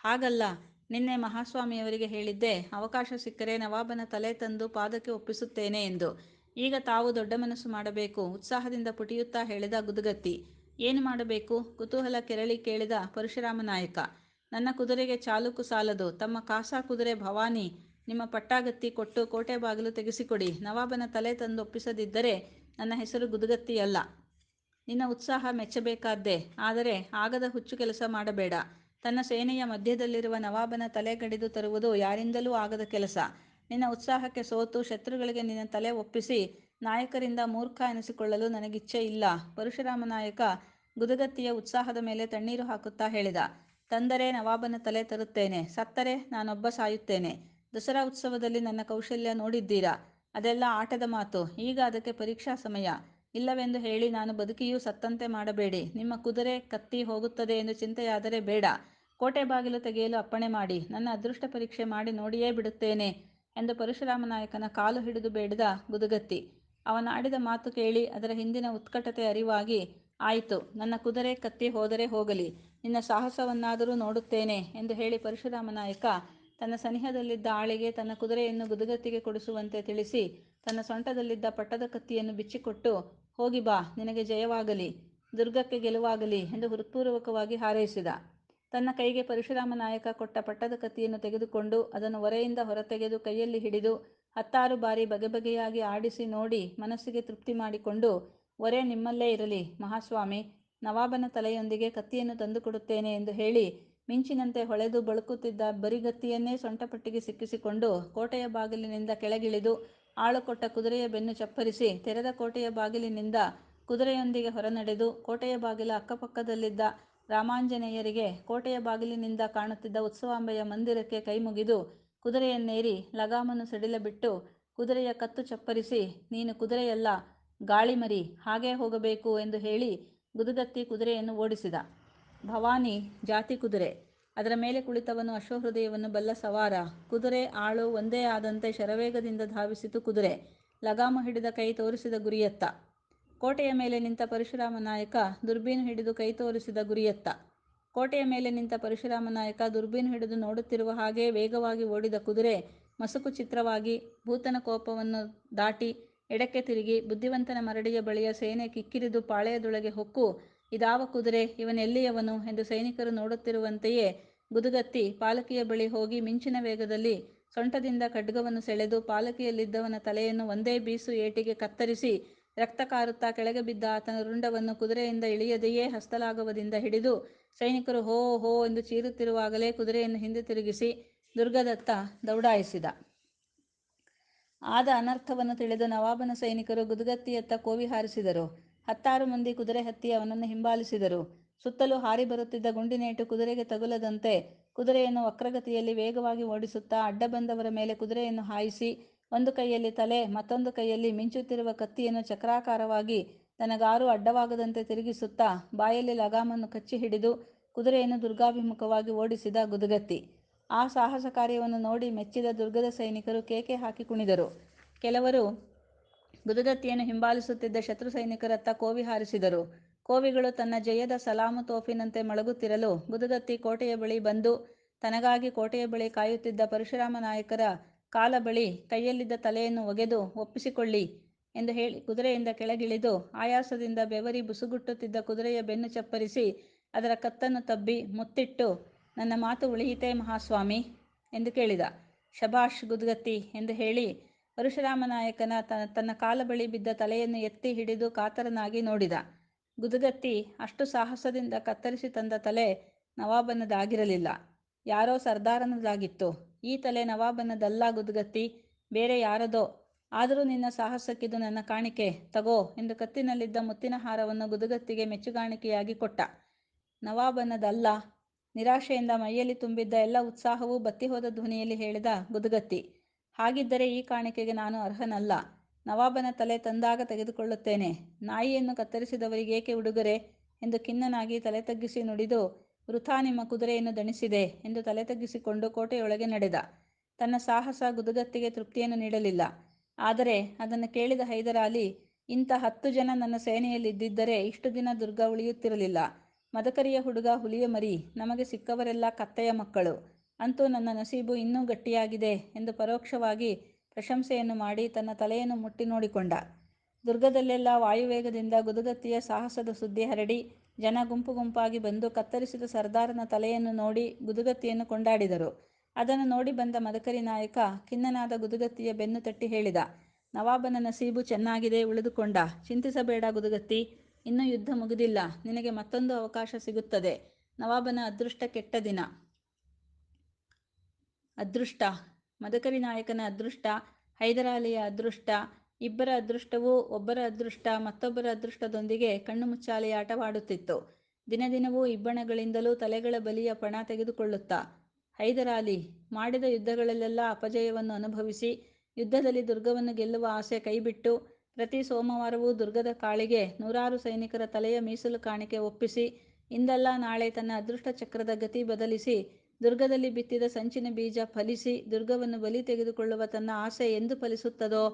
ಹಾಗಲ್ಲ, ನಿನ್ನೆ ಮಹಾಸ್ವಾಮಿಯವರಿಗೆ ಹೇಳಿದ್ದೆ, ಅವಕಾಶ ಸಿಕ್ಕರೆ ನವಾಬನ ತಲೆ ತಂದು ಪಾದಕ್ಕೆ ಒಪ್ಪಿಸುತ್ತೇನೆ ಎಂದು. ಈಗ ತಾವು ದೊಡ್ಡ ಮನಸ್ಸು ಮಾಡಬೇಕು, ಉತ್ಸಾಹದಿಂದ ಪುಟಿಯುತ್ತಾ ಹೇಳಿದ ಗುದುಗತ್ತಿ. ಏನು ಮಾಡಬೇಕು? ಕುತೂಹಲ ಕೆರಳಿ ಕೇಳಿದ ಪರಶುರಾಮ ನಾಯಕ. ನನ್ನ ಕುದುರೆಗೆ ಚಾಲುಕು ಸಾಲದು, ತಮ್ಮ ಕಾಸಾ ಕುದುರೆ ಭವಾನಿ, ನಿಮ್ಮ ಪಟ್ಟಾಗತ್ತಿ ಕೊಟ್ಟು ಕೋಟೆ ಬಾಗಿಲು ತೆಗೆಸಿಕೊಡಿ. ನವಾಬನ ತಲೆ ತಂದೊಪ್ಪಿಸದಿದ್ದರೆ ನನ್ನ ಹೆಸರು ಗುದುಗತ್ತಿಯಲ್ಲ. ನಿನ್ನ ಉತ್ಸಾಹ ಮೆಚ್ಚಬೇಕಾದ್ದೇ, ಆದರೆ ಆಗದ ಹುಚ್ಚು ಕೆಲಸ ಮಾಡಬೇಡ. ತನ್ನ ಸೇನೆಯ ಮಧ್ಯದಲ್ಲಿರುವ ನವಾಬನ ತಲೆ ಗಡಿದು ತರುವುದು ಯಾರಿಂದಲೂ ಆಗದ ಕೆಲಸ. ನಿನ್ನ ಉತ್ಸಾಹಕ್ಕೆ ಸೋತು ಶತ್ರುಗಳಿಗೆ ನಿನ್ನ ತಲೆ ಒಪ್ಪಿಸಿ ನಾಯಕರಿಂದ ಮೂರ್ಖ ಎನಿಸಿಕೊಳ್ಳಲು ನನಗಿಚ್ಛೆ ಇಲ್ಲ. ಪರಶುರಾಮ ನಾಯಕ ಗುದುಗತ್ತಿಯ ಉತ್ಸಾಹದ ಮೇಲೆ ತಣ್ಣೀರು ಹಾಕುತ್ತಾ ಹೇಳಿದ. ತಂದರೆ ನವಾಬನ ತಲೆ ತರುತ್ತೇನೆ, ಸತ್ತರೆ ನಾನೊಬ್ಬ ಸಾಯುತ್ತೇನೆ. ದಸರಾ ಉತ್ಸವದಲ್ಲಿ ನನ್ನ ಕೌಶಲ್ಯ ನೋಡಿದ್ದೀರಾ? ಅದೆಲ್ಲ ಆಟದ ಮಾತು. ಈಗ ಅದಕ್ಕೆ ಪರೀಕ್ಷಾ ಸಮಯ. ಇಲ್ಲವೆಂದು ಹೇಳಿ ನಾನು ಬದುಕಿಯೂ ಸತ್ತಂತೆ ಮಾಡಬೇಡಿ. ನಿಮ್ಮ ಕುದುರೆ ಕತ್ತಿ ಹೋಗುತ್ತದೆ ಎಂದು ಚಿಂತೆಯಾದರೆ ಬೇಡ. ಕೋಟೆ ಬಾಗಿಲು ತೆಗೆಯಲು ಅಪ್ಪಣೆ ಮಾಡಿ, ನನ್ನ ಅದೃಷ್ಟ ಪರೀಕ್ಷೆ ಮಾಡಿ ನೋಡಿಯೇ ಬಿಡುತ್ತೇನೆ ಎಂದು ಪರಶುರಾಮ ನಾಯಕನ ಕಾಲು ಹಿಡಿದು ಬೇಡಿದ ಗುದುಗತ್ತಿ. ಅವನಾಡಿದ ಮಾತು ಕೇಳಿ ಅದರ ಹಿಂದಿನ ಉತ್ಕಟತೆ ಅರಿವಾಗಿ, ಆಯಿತು, ನನ್ನ ಕುದುರೆ ಕತ್ತಿ ಹೋದರೆ ಹೋಗಲಿ, ನಿನ್ನ ಸಾಹಸವನ್ನಾದರೂ ನೋಡುತ್ತೇನೆ ಎಂದು ಹೇಳಿ ಪರಶುರಾಮ ನಾಯಕ ತನ್ನ ಸನಿಹದಲ್ಲಿದ್ದ ಆಳಿಗೆ ತನ್ನ ಕುದುರೆಯನ್ನು ಗುದುಗತ್ತಿಗೆ ಕೊಡಿಸುವಂತೆ ತಿಳಿಸಿ ತನ್ನ ಸೊಂಟದಲ್ಲಿದ್ದ ಪಟ್ಟದ ಕತ್ತಿಯನ್ನು ಬಿಚ್ಚಿಕೊಟ್ಟು, ಹೋಗಿ ಬಾ, ನಿನಗೆ ಜಯವಾಗಲಿ, ದುರ್ಗಕ್ಕೆ ಗೆಲುವಾಗಲಿ ಎಂದು ಹೃತ್ಪೂರ್ವಕವಾಗಿ ಹಾರೈಸಿದ. ತನ್ನ ಕೈಗೆ ಪರಶುರಾಮ ನಾಯಕ ಕೊಟ್ಟ ಪಟ್ಟದ ಕತ್ತಿಯನ್ನು ತೆಗೆದುಕೊಂಡು ಅದನ್ನು ಒರೆಯಿಂದ ಹೊರತೆಗೆದು ಕೈಯಲ್ಲಿ ಹಿಡಿದು 10 ಬಾರಿ ಬಗೆಬಗೆಯಾಗಿ ಆಡಿಸಿ ನೋಡಿ ಮನಸ್ಸಿಗೆ ತೃಪ್ತಿ ಮಾಡಿಕೊಂಡು, ಒರೆ ನಿಮ್ಮಲ್ಲೇ ಇರಲಿ ಮಹಾಸ್ವಾಮಿ, ನವಾಬನ ತಲೆಯೊಂದಿಗೆ ಕತ್ತಿಯನ್ನು ತಂದುಕೊಡುತ್ತೇನೆ ಎಂದು ಹೇಳಿ ಮಿಂಚಿನಂತೆ ಹೊಳೆದು ಬಳುಕುತ್ತಿದ್ದ ಬರಿಗತ್ತಿಯನ್ನೇ ಸೊಂಟಪಟ್ಟಿಗೆ ಸಿಕ್ಕಿಸಿಕೊಂಡು ಕೋಟೆಯ ಬಾಗಿಲಿನಿಂದ ಕೆಳಗಿಳಿದು ಆಳು ಕೊಟ್ಟ ಕುದುರೆಯ ಬೆನ್ನು ಚಪ್ಪರಿಸಿ ತೆರೆದ ಕೋಟೆಯ ಬಾಗಿಲಿನಿಂದ ಕುದುರೆಯೊಂದಿಗೆ ಹೊರನಡೆದು ಕೋಟೆಯ ಬಾಗಿಲ ಅಕ್ಕಪಕ್ಕದಲ್ಲಿದ್ದ ರಾಮಾಂಜನೇಯರಿಗೆ ಕೋಟೆಯ ಬಾಗಿಲಿನಿಂದ ಕಾಣುತ್ತಿದ್ದ ಉತ್ಸವಾಂಬೆಯ ಮಂದಿರಕ್ಕೆ ಕೈಮುಗಿದು ಕುದುರೆಯನ್ನೇರಿ ಲಗಾಮನ್ನು ಸಡಿಲಬಿಟ್ಟು ಕುದುರೆಯ ಕತ್ತು ಚಪ್ಪರಿಸಿ, ನೀನು ಕುದುರೆಯಲ್ಲ, ಗಾಳಿಮರಿ, ಹಾಗೇ ಹೋಗಬೇಕು ಎಂದು ಹೇಳಿ ಗುದುಗತ್ತಿ ಕುದುರೆಯನ್ನು ಓಡಿಸಿದ. ಭವಾನಿ ಜಾತಿ ಕುದುರೆ. ಅದರ ಮೇಲೆ ಕುಳಿತವನು ಅಶ್ವಹೃದಯವನ್ನು ಬಲ್ಲ ಸವಾರ. ಕುದುರೆ ಆಳು ಒಂದೇ ಆದಂತೆ ಶರವೇಗದಿಂದ ಧಾವಿಸಿತು ಕುದುರೆ. ಲಗಾಮು ಹಿಡಿದ ಕೈ ತೋರಿಸಿದ ಗುರಿಯತ್ತ. ಕೋಟೆಯ ಮೇಲೆ ನಿಂತ ಪರಶುರಾಮ ನಾಯಕ ದುರ್ಬೀನು ಹಿಡಿದು ಕೈ ತೋರಿಸಿದ ಗುರಿಯತ್ತ. ಕೋಟೆಯ ಮೇಲೆ ನಿಂತ ಪರಶುರಾಮ ನಾಯಕ ದುರ್ಬೀನು ಹಿಡಿದು ನೋಡುತ್ತಿರುವ ಹಾಗೆ ವೇಗವಾಗಿ ಓಡಿದ ಕುದುರೆ ಮಸುಕು ಚಿತ್ರವಾಗಿ ಭೂತನ ಕೋಪವನ್ನು ದಾಟಿ ಎಡಕ್ಕೆ ತಿರುಗಿ ಬುದ್ಧಿವಂತನ ಮರಡಿಯ ಬಳಿಯ ಸೇನೆ ಕಿಕ್ಕಿರಿದು ಪಾಳೆಯದೊಳಗೆ ಹೊಕ್ಕು, ಇದಾವ ಕುದುರೆ, ಇವನೆಲ್ಲಿಯವನು ಎಂದು ಸೈನಿಕರು ನೋಡುತ್ತಿರುವಂತೆಯೇ ಗುದುಗತ್ತಿ ಪಾಲಕಿಯ ಬಳಿ ಹೋಗಿ ಮಿಂಚಿನ ವೇಗದಲ್ಲಿ ಸೊಂಟದಿಂದ ಖಡ್ಗವನ್ನು ಸೆಳೆದು ಪಾಲಕಿಯಲ್ಲಿದ್ದವನ ತಲೆಯನ್ನು ಒಂದೇ ಬೀಸು ಏಟಿಗೆ ಕತ್ತರಿಸಿ ರಕ್ತ ಕಾರುತ್ತಾ ಕೆಳಗೆ ಬಿದ್ದ ಆತನ ರುಂಡವನ್ನು ಕುದುರೆಯಿಂದ ಇಳಿಯದೆಯೇ ಹಸ್ತಲಾಘವದಿಂದ ಹಿಡಿದು ಸೈನಿಕರು ಹೋ ಹೋ ಎಂದು ಚೀರುತ್ತಿರುವಾಗಲೇ ಕುದುರೆಯನ್ನು ಹಿಂದೆ ತಿರುಗಿಸಿ ದುರ್ಗದತ್ತ ದೌಡಾಯಿಸಿದ. ಆದ ಅನರ್ಥವನ್ನು ತಿಳಿದ ನವಾಬನ ಸೈನಿಕರು ಗುದುಗತ್ತಿಯತ್ತ ಕೋವಿ ಹಾರಿಸಿದರು. 10 ಮಂದಿ ಕುದುರೆ ಹತ್ತಿ ಅವನನ್ನು ಹಿಂಬಾಲಿಸಿದರು. ಸುತ್ತಲೂ ಹಾರಿ ಬರುತ್ತಿದ್ದ ಗುಂಡಿನೇಟು ಕುದುರೆಗೆ ತಗುಲದಂತೆ ಕುದುರೆಯನ್ನು ವಕ್ರಗತಿಯಲ್ಲಿ ವೇಗವಾಗಿ ಓಡಿಸುತ್ತಾ ಅಡ್ಡ ಬಂದವರ ಮೇಲೆ ಕುದುರೆಯನ್ನು ಹಾಯಿಸಿ ಒಂದು ಕೈಯಲ್ಲಿ ತಲೆ, ಮತ್ತೊಂದು ಕೈಯಲ್ಲಿ ಮಿಂಚುತ್ತಿರುವ ಕತ್ತಿಯನ್ನು ಚಕ್ರಾಕಾರವಾಗಿ ತನಗಾರು ಅಡ್ಡವಾಗದಂತೆ ತಿರುಗಿಸುತ್ತಾ ಬಾಯಲ್ಲಿ ಲಗಾಮನ್ನು ಕಚ್ಚಿ ಹಿಡಿದು ಕುದುರೆಯನ್ನು ದುರ್ಗಾಭಿಮುಖವಾಗಿ ಓಡಿಸಿದ ಗುದಗತ್ತಿ. ಆ ಸಾಹಸ ಕಾರ್ಯವನ್ನು ನೋಡಿ ಮೆಚ್ಚಿದ ದುರ್ಗದ ಸೈನಿಕರು ಕೇಕೆ ಹಾಕಿ ಕುಣಿದರು. ಕೆಲವರು ಗುದಗತ್ತಿಯನ್ನು ಹಿಂಬಾಲಿಸುತ್ತಿದ್ದ ಶತ್ರು ಸೈನಿಕರತ್ತ ಕೋವಿ ಹಾರಿಸಿದರು. ಕೋವಿಗಳು ತನ್ನ ಜಯದ ಸಲಾಮು ತೋಫಿನಂತೆ ಮೊಳಗುತ್ತಿರಲು ಗುದಗತ್ತಿ ಕೋಟೆಯ ಬಳಿ ಬಂದು ತನಗಾಗಿ ಕೋಟೆಯ ಬಳಿ ಕಾಯುತ್ತಿದ್ದ ಪರಶುರಾಮ ನಾಯಕರ ಕಾಲ ಬಳಿ ಕೈಯಲ್ಲಿದ್ದ ತಲೆಯನ್ನು ಒಗೆದು ಒಪ್ಪಿಸಿಕೊಳ್ಳಿ ಎಂದು ಹೇಳಿ ಕುದುರೆಯಿಂದ ಕೆಳಗಿಳಿದು ಆಯಾಸದಿಂದ ಬೆವರಿ ಬುಸುಗುಟ್ಟುತ್ತಿದ್ದ ಕುದುರೆಯ ಬೆನ್ನು ಚಪ್ಪರಿಸಿ ಅದರ ಕತ್ತನ್ನು ತಬ್ಬಿ ಮುತ್ತಿಟ್ಟು, ನನ್ನ ಮಾತು ಉಳಿಯಿತೇ ಮಹಾಸ್ವಾಮಿ ಎಂದು ಕೇಳಿದ. ಶಭಾಷ್ ಗುದಗತ್ತಿ ಎಂದು ಹೇಳಿ ಪರಶುರಾಮ ನಾಯಕನ ತನ್ನ ಕಾಲ ಬಳಿ ಬಿದ್ದ ತಲೆಯನ್ನು ಎತ್ತಿ ಹಿಡಿದು ಕಾತರನಾಗಿ ನೋಡಿದ. ಗುದಗತ್ತಿ ಅಷ್ಟು ಸಾಹಸದಿಂದ ಕತ್ತರಿಸಿ ತಂದ ತಲೆ ನವಾಬನದಾಗಿರಲಿಲ್ಲ, ಯಾರೋ ಸರ್ದಾರನದಾಗಿತ್ತು. ಈ ತಲೆ ನವಾಬನದಲ್ಲ ಗುದಗತ್ತಿ, ಬೇರೆ ಯಾರದೋ. ಆದರೂ ನಿನ್ನ ಸಾಹಸಕ್ಕಿದು ನನ್ನ ಕಾಣಿಕೆ, ತಗೋ ಎಂದು ಕತ್ತಿನಲ್ಲಿದ್ದ ಮುತ್ತಿನ ಹಾರವನ್ನು ಗುದಗತ್ತಿಗೆ ಮೆಚ್ಚುಗಾಣಿಕೆಯಾಗಿ ಕೊಟ್ಟ. ನವಾಬನದಲ್ಲ, ನಿರಾಶೆಯಿಂದ ಮೈಯಲ್ಲಿ ತುಂಬಿದ್ದ ಎಲ್ಲ ಉತ್ಸಾಹವೂ ಬತ್ತಿಹೋದ ಧ್ವನಿಯಲ್ಲಿ ಹೇಳಿದ ಗುದಗತ್ತಿ. ಹಾಗಿದ್ದರೆ ಈ ಕಾಣಿಕೆಗೆ ನಾನು ಅರ್ಹನಲ್ಲ. ನವಾಬನ ತಲೆ ತಂದಾಗ ತೆಗೆದುಕೊಳ್ಳುತ್ತೇನೆ. ನಾಯಿಯನ್ನು ಕತ್ತರಿಸಿದವರಿಗೇಕೆ ಉಡುಗೊರೆ ಎಂದು ಖಿನ್ನನಾಗಿ ತಲೆ ತಗ್ಗಿಸಿ ನುಡಿದು, ವೃಥಾ ನಿಮ್ಮ ಕುದುರೆಯನ್ನು ದಣಿಸಿದೆ ಎಂದು ತಲೆ ತಗ್ಗಿಸಿಕೊಂಡು ಕೋಟೆಯೊಳಗೆ ನಡೆದ. ತನ್ನ ಸಾಹಸ ಗುದಗತ್ತಿಗೆ ತೃಪ್ತಿಯನ್ನು ನೀಡಲಿಲ್ಲ. ಆದರೆ ಅದನ್ನು ಕೇಳಿದ ಹೈದರಾಲಿ, ಇಂಥ 10 ಜನ ನನ್ನ ಸೇನೆಯಲ್ಲಿದ್ದಿದ್ದರೆ ಇಷ್ಟು ದಿನ ದುರ್ಗ ಉಳಿಯುತ್ತಿರಲಿಲ್ಲ. ಮದಕರಿಯ ಹುಡುಗ ಹುಲಿಯ ಮರಿ, ನಮಗೆ ಸಿಕ್ಕವರೆಲ್ಲ ಕತ್ತೆಯ ಮಕ್ಕಳು. ಅಂತೂ ನನ್ನ ನಸೀಬು ಇನ್ನೂ ಗಟ್ಟಿಯಾಗಿದೆ ಎಂದು ಪರೋಕ್ಷವಾಗಿ ಪ್ರಶಂಸೆಯನ್ನು ಮಾಡಿ ತನ್ನ ತಲೆಯನ್ನು ಮುಟ್ಟಿ ನೋಡಿಕೊಂಡ. ದುರ್ಗದಲ್ಲೆಲ್ಲ ವಾಯುವೇಗದಿಂದ ಗುದಗತ್ತಿಯ ಸಾಹಸದ ಸುದ್ದಿ ಹರಡಿ ಜನ ಗುಂಪು ಗುಂಪಾಗಿ ಬಂದು ಕತ್ತರಿಸಿದ ಸರ್ದಾರನ ತಲೆಯನ್ನು ನೋಡಿ ಗುದಗತ್ತಿಯನ್ನು ಕೊಂಡಾಡಿದರು. ಅದನ್ನು ನೋಡಿ ಬಂದ ಮದಕರಿ ನಾಯಕ ಖಿನ್ನನಾದ ಗುದಗತ್ತಿಯ ಬೆನ್ನು ತಟ್ಟಿ ಹೇಳಿದ, ನವಾಬನ ನಸೀಬು ಚೆನ್ನಾಗಿದೆ, ಉಳಿದುಕೊಂಡ. ಚಿಂತಿಸಬೇಡ ಗುದಗತ್ತಿ, ಇನ್ನೂ ಯುದ್ಧ ಮುಗಿದಿಲ್ಲ. ನಿನಗೆ ಮತ್ತೊಂದು ಅವಕಾಶ ಸಿಗುತ್ತದೆ. ನವಾಬನ ಅದೃಷ್ಟ ಕೆಟ್ಟ ದಿನ. ಅದೃಷ್ಟ, ಮದಕರಿ ನಾಯಕನ ಅದೃಷ್ಟ, ಹೈದರಾಲಿಯ ಅದೃಷ್ಟ, ಇಬ್ಬರ ಅದೃಷ್ಟವೂ ಒಬ್ಬರ ಅದೃಷ್ಟ ಮತ್ತೊಬ್ಬರ ಅದೃಷ್ಟದೊಂದಿಗೆ ಕಣ್ಣು ಮುಚ್ಚಾಲೆಯ ಆಟವಾಡುತ್ತಿತ್ತು. ದಿನದಿನವೂ ಇಬ್ಬಣಗಳಿಂದಲೂ ತಲೆಗಳ ಬಲಿಯ ಪಣ ತೆಗೆದುಕೊಳ್ಳುತ್ತ ಹೈದರಾಲಿ ಮಾಡಿದ ಯುದ್ಧಗಳಲ್ಲೆಲ್ಲ ಅಪಜಯವನ್ನು ಅನುಭವಿಸಿ ಯುದ್ಧದಲ್ಲಿ ದುರ್ಗವನ್ನು ಗೆಲ್ಲುವ ಆಸೆ ಕೈಬಿಟ್ಟು ಪ್ರತಿ ಸೋಮವಾರವೂ ದುರ್ಗದ ಕಾಳಿಗೆ 100 ಸೈನಿಕರ ತಲೆಯ ಮೀಸಲು ಕಾಣಿಕೆ ಒಪ್ಪಿಸಿ ಇಂದಲ್ಲ ನಾಳೆ ತನ್ನ ಅದೃಷ್ಟ ಚಕ್ರದ ಗತಿ ಬದಲಿಸಿ ದುರ್ಗದಲ್ಲಿ ಬಿತ್ತಿದ ಸಂಚಿನ ಬೀಜ ಫಲಿಸಿ ದುರ್ಗವನ್ನು ಬಲಿ ತೆಗೆದುಕೊಳ್ಳುವ ತನ್ನ ಆಸೆ ಎಂದು ಫಲಿಸುತ್ತದೋ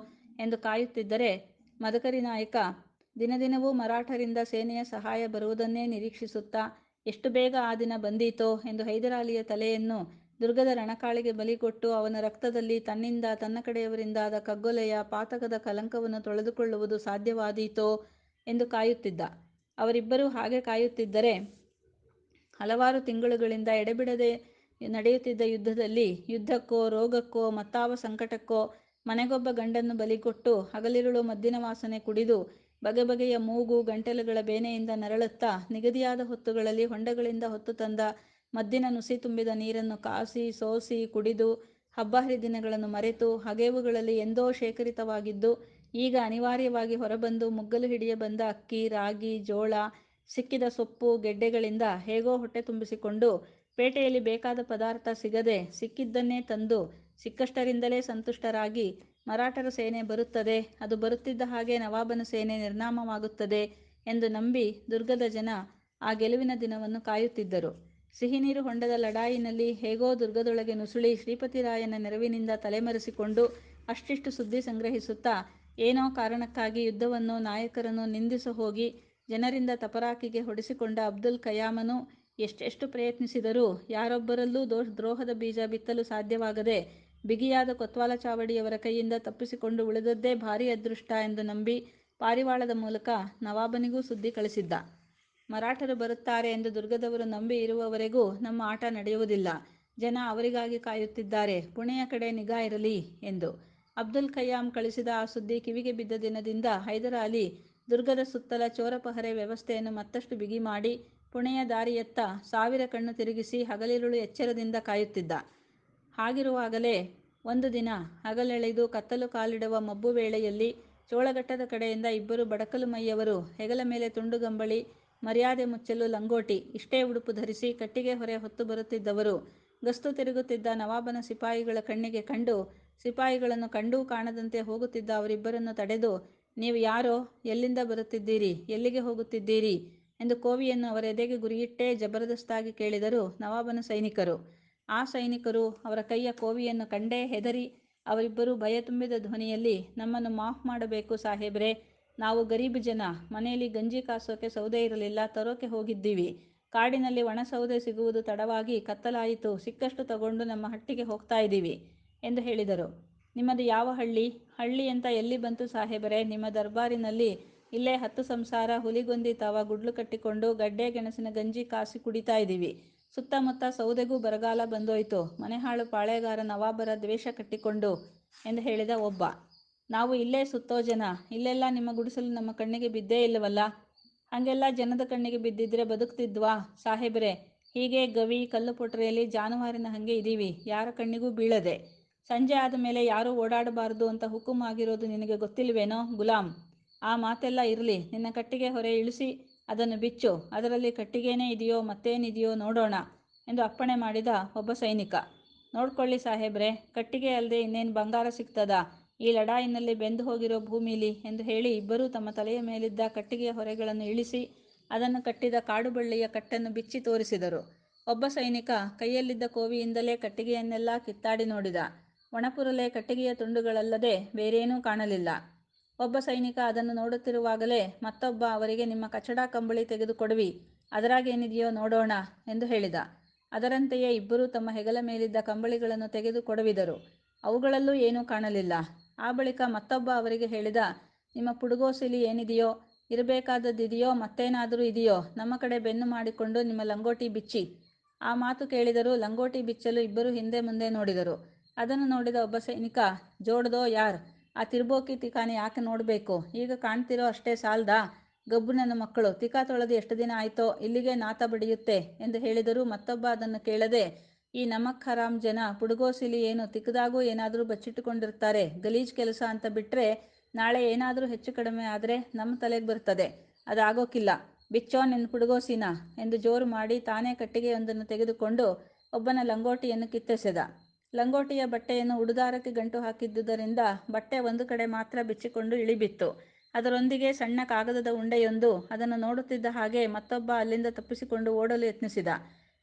ಎಂದು ಕಾಯುತ್ತಿದ್ದರೆ ಮದಕರಿ ನಾಯಕ ದಿನದಿನವೂ ಮರಾಠರಿಂದ ಸೇನೆಯ ಸಹಾಯ ಬರುವುದನ್ನೇ ನಿರೀಕ್ಷಿಸುತ್ತಾ ಎಷ್ಟು ಬೇಗ ಆ ದಿನ ಬಂದೀತೋ ಎಂದು ಹೈದರಾಲಿಯ ತಲೆಯನ್ನು ದುರ್ಗದ ರಣಕಾಳಿಗೆ ಬಲಿಕೊಟ್ಟು ಅವನ ರಕ್ತದಲ್ಲಿ ತನ್ನಿಂದ ತನ್ನ ಕಡೆಯವರಿಂದಾದ ಕಗ್ಗೊಲೆಯ ಪಾತಕದ ಕಲಂಕವನ್ನು ತೊಳೆದುಕೊಳ್ಳುವುದು ಸಾಧ್ಯವಾದೀತೋ ಎಂದು ಕಾಯುತ್ತಿದ್ದ. ಅವರಿಬ್ಬರೂ ಹಾಗೆ ಕಾಯುತ್ತಿದ್ದರೆ ಹಲವಾರು ತಿಂಗಳುಗಳಿಂದ ಎಡೆಬಿಡದೆ ನಡೆಯುತ್ತಿದ್ದ ಯುದ್ಧದಲ್ಲಿ ಯುದ್ಧಕ್ಕೋ ರೋಗಕ್ಕೋ ಮತ್ತಾವ ಸಂಕಟಕ್ಕೋ ಮನೆಗೊಬ್ಬ ಗಂಡನ್ನು ಬಲಿಕೊಟ್ಟು ಹಗಲಿರುಳು ಮದ್ದಿನ ವಾಸನೆ ಕುಡಿದು ಬಗೆ ಬಗೆಯ ಮೂಗು ಗಂಟಲುಗಳ ಬೇನೆಯಿಂದ ನರಳುತ್ತಾ ನಿಗದಿಯಾದ ಹೊತ್ತುಗಳಲ್ಲಿ ಹೊಂಡಗಳಿಂದ ಹೊತ್ತು ತಂದ ಮದ್ದಿನ ನುಸಿ ತುಂಬಿದ ನೀರನ್ನು ಕಾಸಿ ಸೋಸಿ ಕುಡಿದು ಹಬ್ಬ ಹರಿದಿನಗಳನ್ನು ಮರೆತು ಹಗೆವುಗಳಲ್ಲಿ ಎಂದೋ ಶೇಖರಿತವಾಗಿದ್ದು ಈಗ ಅನಿವಾರ್ಯವಾಗಿ ಹೊರಬಂದು ಮುಗ್ಗಲು ಹಿಡಿಯ ಬಂದ ಅಕ್ಕಿ ರಾಗಿ ಜೋಳ ಸಿಕ್ಕಿದ ಸೊಪ್ಪು ಗೆಡ್ಡೆಗಳಿಂದ ಹೇಗೋ ಹೊಟ್ಟೆ ತುಂಬಿಸಿಕೊಂಡು ಪೇಟೆಯಲ್ಲಿ ಬೇಕಾದ ಪದಾರ್ಥ ಸಿಗದೆ ಸಿಕ್ಕಿದ್ದನ್ನೇ ತಂದು ಸಿಕ್ಕಷ್ಟರಿಂದಲೇ ಸಂತುಷ್ಟರಾಗಿ ಮರಾಠರ ಸೇನೆ ಬರುತ್ತದೆ, ಅದು ಬರುತ್ತಿದ್ದ ಹಾಗೆ ನವಾಬನ ಸೇನೆ ನಿರ್ನಾಮವಾಗುತ್ತದೆ ಎಂದು ನಂಬಿ ದುರ್ಗದ ಜನ ಆ ಗೆಲುವಿನ ದಿನವನ್ನು ಕಾಯುತ್ತಿದ್ದರು. ಸಿಹಿನೀರು ಹೊಂಡದ ಲಡಾಯಿನಲ್ಲಿ ಹೇಗೋ ದುರ್ಗದೊಳಗೆ ನುಸುಳಿ ಶ್ರೀಪತಿರಾಯನ ನೆರವಿನಿಂದ ತಲೆಮರೆಸಿಕೊಂಡು ಅಷ್ಟಿಷ್ಟು ಸುದ್ದಿ ಸಂಗ್ರಹಿಸುತ್ತಾ ಏನೋ ಕಾರಣಕ್ಕಾಗಿ ಯುದ್ಧವನ್ನು ನಾಯಕರನ್ನು ನಿಂದಿಸ ಹೋಗಿ ಜನರಿಂದ ತಪರಾಕಿಗೆ ಹೊಡೆಸಿಕೊಂಡ ಅಬ್ದುಲ್ ಕಯ್ಯಾಮನು ಎಷ್ಟೆಷ್ಟು ಪ್ರಯತ್ನಿಸಿದರೂ ಯಾರೊಬ್ಬರಲ್ಲೂ ದ್ರೋಹದ ಬೀಜ ಬಿತ್ತಲು ಸಾಧ್ಯವಾಗದೆ ಬಿಗಿಯಾದ ಕೊತ್ವಾಲ ಚಾವಡಿಯವರ ಕೈಯಿಂದ ತಪ್ಪಿಸಿಕೊಂಡು ಉಳಿದದ್ದೇ ಭಾರೀ ಅದೃಷ್ಟ ಎಂದು ನಂಬಿ ಪಾರಿವಾಳದ ಮೂಲಕ ನವಾಬನಿಗೂ ಸುದ್ದಿ ಕಳಿಸಿದ್ದ. ಮರಾಠರು ಬರುತ್ತಾರೆ ಎಂದು ದುರ್ಗದವರು ನಂಬಿ ಇರುವವರೆಗೂ ನಮ್ಮ ಆಟ ನಡೆಯುವುದಿಲ್ಲ. ಜನ ಅವರಿಗಾಗಿ ಕಾಯುತ್ತಿದ್ದಾರೆ, ಪುಣೆಯ ಕಡೆ ನಿಗಾ ಇರಲಿ ಎಂದು. ಅಬ್ದುಲ್ ಕಯ್ಯಾಮ್ ಕಳಿಸಿದ ಆ ಸುದ್ದಿ ಕಿವಿಗೆ ಬಿದ್ದ ದಿನದಿಂದ ಹೈದರಾಲಿ ದುರ್ಗದ ಸುತ್ತಲ ಚೋರಪಹರೆ ವ್ಯವಸ್ಥೆಯನ್ನು ಮತ್ತಷ್ಟು ಬಿಗಿ ಮಾಡಿ ಪುಣೆಯ ದಾರಿಯತ್ತ 1000 ಕಣ್ಣು ತಿರುಗಿಸಿ ಹಗಲಿರುಳು ಎಚ್ಚರದಿಂದ ಕಾಯುತ್ತಿದ್ದ. ಹಾಗಿರುವಾಗಲೇ ಒಂದು ದಿನ ಹಗಲೆಳೆದು ಕತ್ತಲು ಕಾಲಿಡುವ ಮಬ್ಬು ವೇಳೆಯಲ್ಲಿ ಚೋಳಘಟ್ಟದ ಕಡೆಯಿಂದ ಇಬ್ಬರು ಬಡಕಲು ಮೈಯವರು ಹೆಗಲ ಮೇಲೆ ತುಂಡುಗಂಬಳಿ ಮರ್ಯಾದೆ ಮುಚ್ಚಲು ಲಂಗೋಟಿ ಇಷ್ಟೇ ಉಡುಪು ಧರಿಸಿ ಕಟ್ಟಿಗೆ ಹೊರೆ ಹೊತ್ತು ಬರುತ್ತಿದ್ದವರು ಗಸ್ತು ತಿರುಗುತ್ತಿದ್ದ ನವಾಬನ ಸಿಪಾಯಿಗಳ ಕಣ್ಣಿಗೆ ಕಂಡು ಸಿಪಾಯಿಗಳನ್ನು ಕಂಡೂ ಕಾಣದಂತೆ ಹೋಗುತ್ತಿದ್ದ ಅವರಿಬ್ಬರನ್ನು ತಡೆದು, ನೀವು ಯಾರೋ, ಎಲ್ಲಿಂದ ಬರುತ್ತಿದ್ದೀರಿ, ಎಲ್ಲಿಗೆ ಹೋಗುತ್ತಿದ್ದೀರಿ ಎಂದು ಕೋವಿಯನ್ನು ಅವರ ಎದೆಗೆ ಗುರಿಯಿಟ್ಟೇ ಜಬರ್ದಸ್ತಾಗಿ ಕೇಳಿದರು ನವಾಬನ ಸೈನಿಕರು. ಆ ಸೈನಿಕರು ಅವರ ಕೈಯ ಕೋವಿಯನ್ನು ಕಂಡೇ ಹೆದರಿ ಅವರಿಬ್ಬರೂ ಭಯ ತುಂಬಿದ ಧ್ವನಿಯಲ್ಲಿ, ನಮ್ಮನ್ನು ಮಾಫ್ ಮಾಡಬೇಕು ಸಾಹೇಬ್ರೆ, ನಾವು ಗರೀಬ್ ಜನ, ಮನೆಯಲ್ಲಿ ಗಂಜಿ ಕಾಸೋಕೆ ಸೌದೆ ಇರಲಿಲ್ಲ, ತರೋಕೆ ಹೋಗಿದ್ದೀವಿ. ಕಾಡಿನಲ್ಲಿ ಒಣ ಸೌದೆ ಸಿಗುವುದು ತಡವಾಗಿ ಕತ್ತಲಾಯಿತು, ಸಿಕ್ಕಷ್ಟು ತಗೊಂಡು ನಮ್ಮ ಹಟ್ಟಿಗೆ ಹೋಗ್ತಾ ಇದ್ದೀವಿ ಎಂದು ಹೇಳಿದರು. ನಿಮ್ಮದು ಯಾವ ಹಳ್ಳಿ? ಹಳ್ಳಿ ಅಂತ ಎಲ್ಲಿ ಬಂತು ಸಾಹೇಬರೇ, ನಿಮ್ಮ ದರ್ಬಾರಿನಲ್ಲಿ ಇಲ್ಲೇ 10 ಸಂಸಾರ ಹುಲಿಗೊಂದಿ ತವ ಗುಡ್ಲು ಕಟ್ಟಿಕೊಂಡು ಗಡ್ಡೆ ಗೆಣಸಿನ ಗಂಜಿ ಕಾಸಿ ಕುಡಿತಾ ಇದ್ದೀವಿ. ಸುತ್ತಮುತ್ತ ಸೌದೆಗೂ ಬರಗಾಲ ಬಂದೋಯ್ತು, ಮನೆಹಾಳು ಪಾಳೆಗಾರ ನವಾಬರ ದ್ವೇಷ ಕಟ್ಟಿಕೊಂಡು ಎಂದು ಹೇಳಿದ ಒಬ್ಬ. ನಾವು ಇಲ್ಲೇ ಸುತ್ತೋ ಜನ, ಇಲ್ಲೆಲ್ಲ ನಿಮ್ಮ ಗುಡಿಸಲು ನಮ್ಮ ಕಣ್ಣಿಗೆ ಬಿದ್ದೇ ಇಲ್ಲವಲ್ಲ. ಹಾಗೆಲ್ಲ ಜನದ ಕಣ್ಣಿಗೆ ಬಿದ್ದಿದ್ರೆ ಬದುಕ್ತಿದ್ವಾ ಸಾಹೇಬ್ರೆ? ಹೀಗೆ ಗವಿ ಕಲ್ಲು ಪೊಟ್ರೆಯಲ್ಲಿ ಜಾನುವಾರಿನ ಹಾಗೆ ಇದೀವಿ, ಯಾರ ಕಣ್ಣಿಗೂ ಬೀಳದೆ. ಸಂಜೆ ಆದ ಮೇಲೆ ಯಾರೂ ಓಡಾಡಬಾರದು ಅಂತ ಹುಕುಂ ಆಗಿರೋದು ನಿನಗೆ ಗೊತ್ತಿಲ್ವೇನೋ ಗುಲಾಮ್? ಆ ಮಾತೆಲ್ಲ ಇರಲಿ, ನಿನ್ನ ಕಟ್ಟಿಗೆ ಹೊರೆ ಇಳಿಸಿ ಅದನ್ನು ಬಿಚ್ಚು, ಅದರಲ್ಲಿ ಕಟ್ಟಿಗೆನೇ ಇದೆಯೋ ಮತ್ತೇನಿದೆಯೋ ನೋಡೋಣ ಎಂದು ಅಪ್ಪಣೆ ಮಾಡಿದ ಒಬ್ಬ ಸೈನಿಕ. ನೋಡ್ಕೊಳ್ಳಿ ಸಾಹೇಬ್ರೆ, ಕಟ್ಟಿಗೆ ಅಲ್ಲದೆ ಇನ್ನೇನು ಬಂಗಾರ ಸಿಗ್ತದಾ ಈ ಲಡಾಯಿನಲ್ಲಿ ಬೆಂದು ಹೋಗಿರೋ ಭೂಮಿಲಿ ಎಂದು ಹೇಳಿ ಇಬ್ಬರೂ ತಮ್ಮ ತಲೆಯ ಮೇಲಿದ್ದ ಕಟ್ಟಿಗೆಯ ಹೊರೆಗಳನ್ನು ಇಳಿಸಿ ಅದನ್ನು ಕಟ್ಟಿದ ಕಾಡುಬಳ್ಳಿಯ ಕಟ್ಟನ್ನು ಬಿಚ್ಚಿ ತೋರಿಸಿದರು. ಒಬ್ಬ ಸೈನಿಕ ಕೈಯಲ್ಲಿದ್ದ ಕೋವಿಯಿಂದಲೇ ಕಟ್ಟಿಗೆಯನ್ನೆಲ್ಲ ಕಿತ್ತಾಡಿ ನೋಡಿದ. ಒಣಪುರಲೆ ಕಟ್ಟಿಗೆಯ ತುಂಡುಗಳಲ್ಲದೆ ಬೇರೇನೂ ಕಾಣಲಿಲ್ಲ. ಒಬ್ಬ ಸೈನಿಕ ಅದನ್ನು ನೋಡುತ್ತಿರುವಾಗಲೇ ಮತ್ತೊಬ್ಬ ಅವರಿಗೆ, ನಿಮ್ಮ ಕಚಡ ಕಂಬಳಿ ತೆಗೆದು ಕೊಡುವಿ, ಅದರಾಗೇನಿದೆಯೋ ನೋಡೋಣ ಎಂದು ಹೇಳಿದ. ಅದರಂತೆಯೇ ಇಬ್ಬರೂ ತಮ್ಮ ಹೆಗಲ ಮೇಲಿದ್ದ ಕಂಬಳಿಗಳನ್ನು ತೆಗೆದು ಕೊಡವಿದರು. ಅವುಗಳಲ್ಲೂ ಏನೂ ಕಾಣಲಿಲ್ಲ. ಆ ಬಳಿಕ ಮತ್ತೊಬ್ಬ ಅವರಿಗೆ ಹೇಳಿದ, ನಿಮ್ಮ ಪುಡುಗೋಸಿಲಿ ಏನಿದೆಯೋ, ಇರಬೇಕಾದದ್ದಿದೆಯೋ ಮತ್ತೇನಾದರೂ ಇದೆಯೋ, ನಮ್ಮ ಕಡೆ ಬೆನ್ನು ಮಾಡಿಕೊಂಡು ನಿಮ್ಮ ಲಂಗೋಟಿ ಬಿಚ್ಚಿ. ಆ ಮಾತು ಕೇಳಿದರೂ ಲಂಗೋಟಿ ಬಿಚ್ಚಲು ಇಬ್ಬರು ಹಿಂದೆ ಮುಂದೆ ನೋಡಿದರು. ಅದನ್ನು ನೋಡಿದ ಒಬ್ಬ ಸೈನಿಕ, ಜೋಡ್ದೋ ಯಾರ್, ಆ ತಿರ್ಬೋಕಿ ತಿಕಾನ ಯಾಕೆ ನೋಡಬೇಕು, ಈಗ ಕಾಣ್ತಿರೋ ಅಷ್ಟೇ ಸಾಲ್ದಾ, ಗಬ್ಬು ನನ್ನ ಮಕ್ಕಳು, ತಿಕ ತೊಳೆದು ಎಷ್ಟು ದಿನ ಆಯ್ತೋ, ಇಲ್ಲಿಗೆ ನಾತ ಬಡಿಯುತ್ತೆ ಎಂದು ಹೇಳಿದರೂ ಮತ್ತೊಬ್ಬ ಅದನ್ನು ಕೇಳದೆ, ಈ ನಮಕ್ ಹರಾಮ್ ಜನ ಪುಡುಗೋಸಿಲಿ ಏನು ತಿಕ್ಕದಾಗೂ ಏನಾದರೂ ಬಚ್ಚಿಟ್ಟುಕೊಂಡಿರ್ತಾರೆ, ಗಲೀಜ್ ಕೆಲಸ ಅಂತ ಬಿಟ್ಟರೆ ನಾಳೆ ಏನಾದರೂ ಹೆಚ್ಚು ಕಡಿಮೆ ಆದರೆ ನಮ್ಮ ತಲೆಗೆ ಬರ್ತದೆ, ಅದಾಗೋಕ್ಕಿಲ್ಲ, ಬಿಚ್ಚೋ ನಿನ್ನ ಪುಡುಗೋಸಿನ ಎಂದು ಜೋರು ಮಾಡಿ ತಾನೇ ಕಟ್ಟಿಗೆಯೊಂದನ್ನು ತೆಗೆದುಕೊಂಡು ಒಬ್ಬನ ಲಂಗೋಟಿಯನ್ನು ಕಿತ್ತೆಸೆದ. ಲಂಗೋಟಿಯ ಬಟ್ಟೆಯನ್ನು ಉಡುದಾರಕ್ಕೆ ಗಂಟು ಹಾಕಿದ್ದುದರಿಂದ ಬಟ್ಟೆ ಒಂದು ಕಡೆ ಮಾತ್ರ ಬಿಚ್ಚಿಕೊಂಡು ಇಳಿಬಿತ್ತು. ಅದರೊಂದಿಗೆ ಸಣ್ಣ ಕಾಗದದ ಉಂಡೆಯೊಂದು. ಅದನ್ನು ನೋಡುತ್ತಿದ್ದ ಹಾಗೆ ಮತ್ತೊಬ್ಬ ಅಲ್ಲಿಂದ ತಪ್ಪಿಸಿಕೊಂಡು ಓಡಲು ಯತ್ನಿಸಿದ.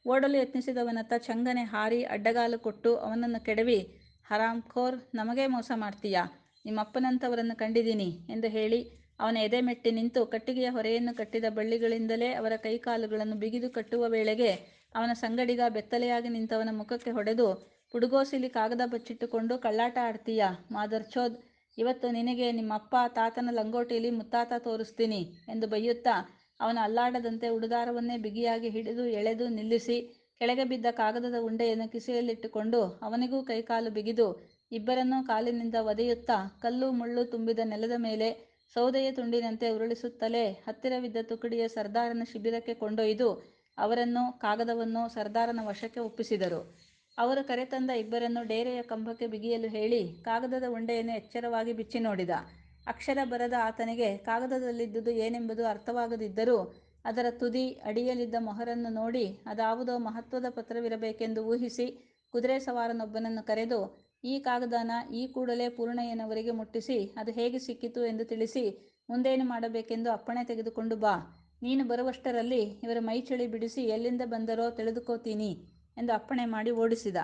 ಓಡಲು ಯತ್ನಿಸಿದವನತ್ತ ಚಂಗನೆ ಹಾರಿ ಅಡ್ಡಗಾಲು ಕೊಟ್ಟು ಅವನನ್ನು ಕೆಡವಿ, ಹರಾಮ್ ಖೋರ್, ನಮಗೇ ಮೋಸ ಮಾಡ್ತೀಯಾ, ನಿಮ್ಮಪ್ಪನಂಥವರನ್ನು ಕಂಡಿದ್ದೀನಿ ಎಂದು ಹೇಳಿ ಅವನ ಎದೆ ಮೆಟ್ಟಿ ನಿಂತು ಕಟ್ಟಿಗೆಯ ಹೊರೆಯನ್ನು ಕಟ್ಟಿದ ಬಳ್ಳಿಗಳಿಂದಲೇ ಅವರ ಕೈಕಾಲುಗಳನ್ನು ಬಿಗಿದು ಕಟ್ಟುವ ವೇಳೆಗೆ ಅವನ ಸಂಗಡಿಗ ಬೆತ್ತಲೆಯಾಗಿ ನಿಂತವನ ಮುಖಕ್ಕೆ ಹೊಡೆದು, ಪುಡುಗೋಸಿಲಿ ಕಾಗದ ಬಚ್ಚಿಟ್ಟುಕೊಂಡು ಕಳ್ಳಾಟ ಆಡ್ತೀಯಾ ಮಾದರ್ಚೋದ್, ಇವತ್ತು ನಿನಗೆ ನಿಮ್ಮಪ್ಪ ತಾತನ ಲಂಗೋಟಿಲಿ ಮುತ್ತಾತ ತೋರಿಸ್ತೀನಿ ಎಂದು ಬೈಯುತ್ತಾ ಅವನ ಅಲ್ಲಾಡದಂತೆ ಉಡುದಾರವನ್ನೇ ಬಿಗಿಯಾಗಿ ಹಿಡಿದು ಎಳೆದು ನಿಲ್ಲಿಸಿ ಕೆಳಗೆ ಬಿದ್ದ ಕಾಗದದ ಉಂಡೆಯನ್ನು ಕಿಸೆಯಲ್ಲಿಟ್ಟುಕೊಂಡು ಅವನಿಗೂ ಕೈಕಾಲು ಬಿಗಿದು ಇಬ್ಬರನ್ನೂ ಕಾಲಿನಿಂದ ಒದೆಯುತ್ತಾ ಕಲ್ಲು ಮುಳ್ಳು ತುಂಬಿದ ನೆಲದ ಮೇಲೆ ಸೌದೆಯ ತುಂಡಿನಂತೆ ಉರುಳಿಸುತ್ತಲೇ ಹತ್ತಿರವಿದ್ದ ತುಕಡಿಯ ಸರ್ದಾರನ ಶಿಬಿರಕ್ಕೆ ಕೊಂಡೊಯ್ದು ಅವರನ್ನು ಕಾಗದವನ್ನು ಸರ್ದಾರನ ವಶಕ್ಕೆ ಒಪ್ಪಿಸಿದರು. ಅವರು ಕರೆತಂದ ಇಬ್ಬರನ್ನು ಡೇರೆಯ ಕಂಬಕ್ಕೆ ಬಿಗಿಯಲು ಹೇಳಿ ಕಾಗದದ ಉಂಡೆಯನ್ನು ಎಚ್ಚರವಾಗಿ ಬಿಚ್ಚಿ ನೋಡಿದ. ಅಕ್ಷರ ಬರದ ಆತನಿಗೆ ಕಾಗದದಲ್ಲಿದ್ದುದು ಏನೆಂಬುದು ಅರ್ಥವಾಗದಿದ್ದರೂ ಅದರ ತುದಿ ಅಡಿಯಲ್ಲಿದ್ದ ಮೊಹರನ್ನು ನೋಡಿ ಅದಾವುದೋ ಮಹತ್ವದ ಪತ್ರವಿರಬೇಕೆಂದು ಊಹಿಸಿ ಕುದುರೆ ಸವಾರನೊಬ್ಬನನ್ನು ಕರೆದು, ಈ ಕಾಗದನ ಈ ಕೂಡಲೇ ಪೂರ್ಣಯ್ಯನವರಿಗೆ ಮುಟ್ಟಿಸಿ ಅದು ಹೇಗೆ ಸಿಕ್ಕಿತು ಎಂದು ತಿಳಿಸಿ ಮುಂದೇನು ಮಾಡಬೇಕೆಂದು ಅಪ್ಪಣೆ ತೆಗೆದುಕೊಂಡು ಬಾ, ನೀನು ಬರುವಷ್ಟರಲ್ಲಿ ಇವರ ಮೈಚಳಿ ಬಿಡಿಸಿ ಎಲ್ಲಿಂದ ಬಂದರೋ ತಿಳಿದುಕೋತೀನಿ ಎಂದು ಅಪ್ಪಣೆ ಮಾಡಿ ಓಡಿಸಿದ.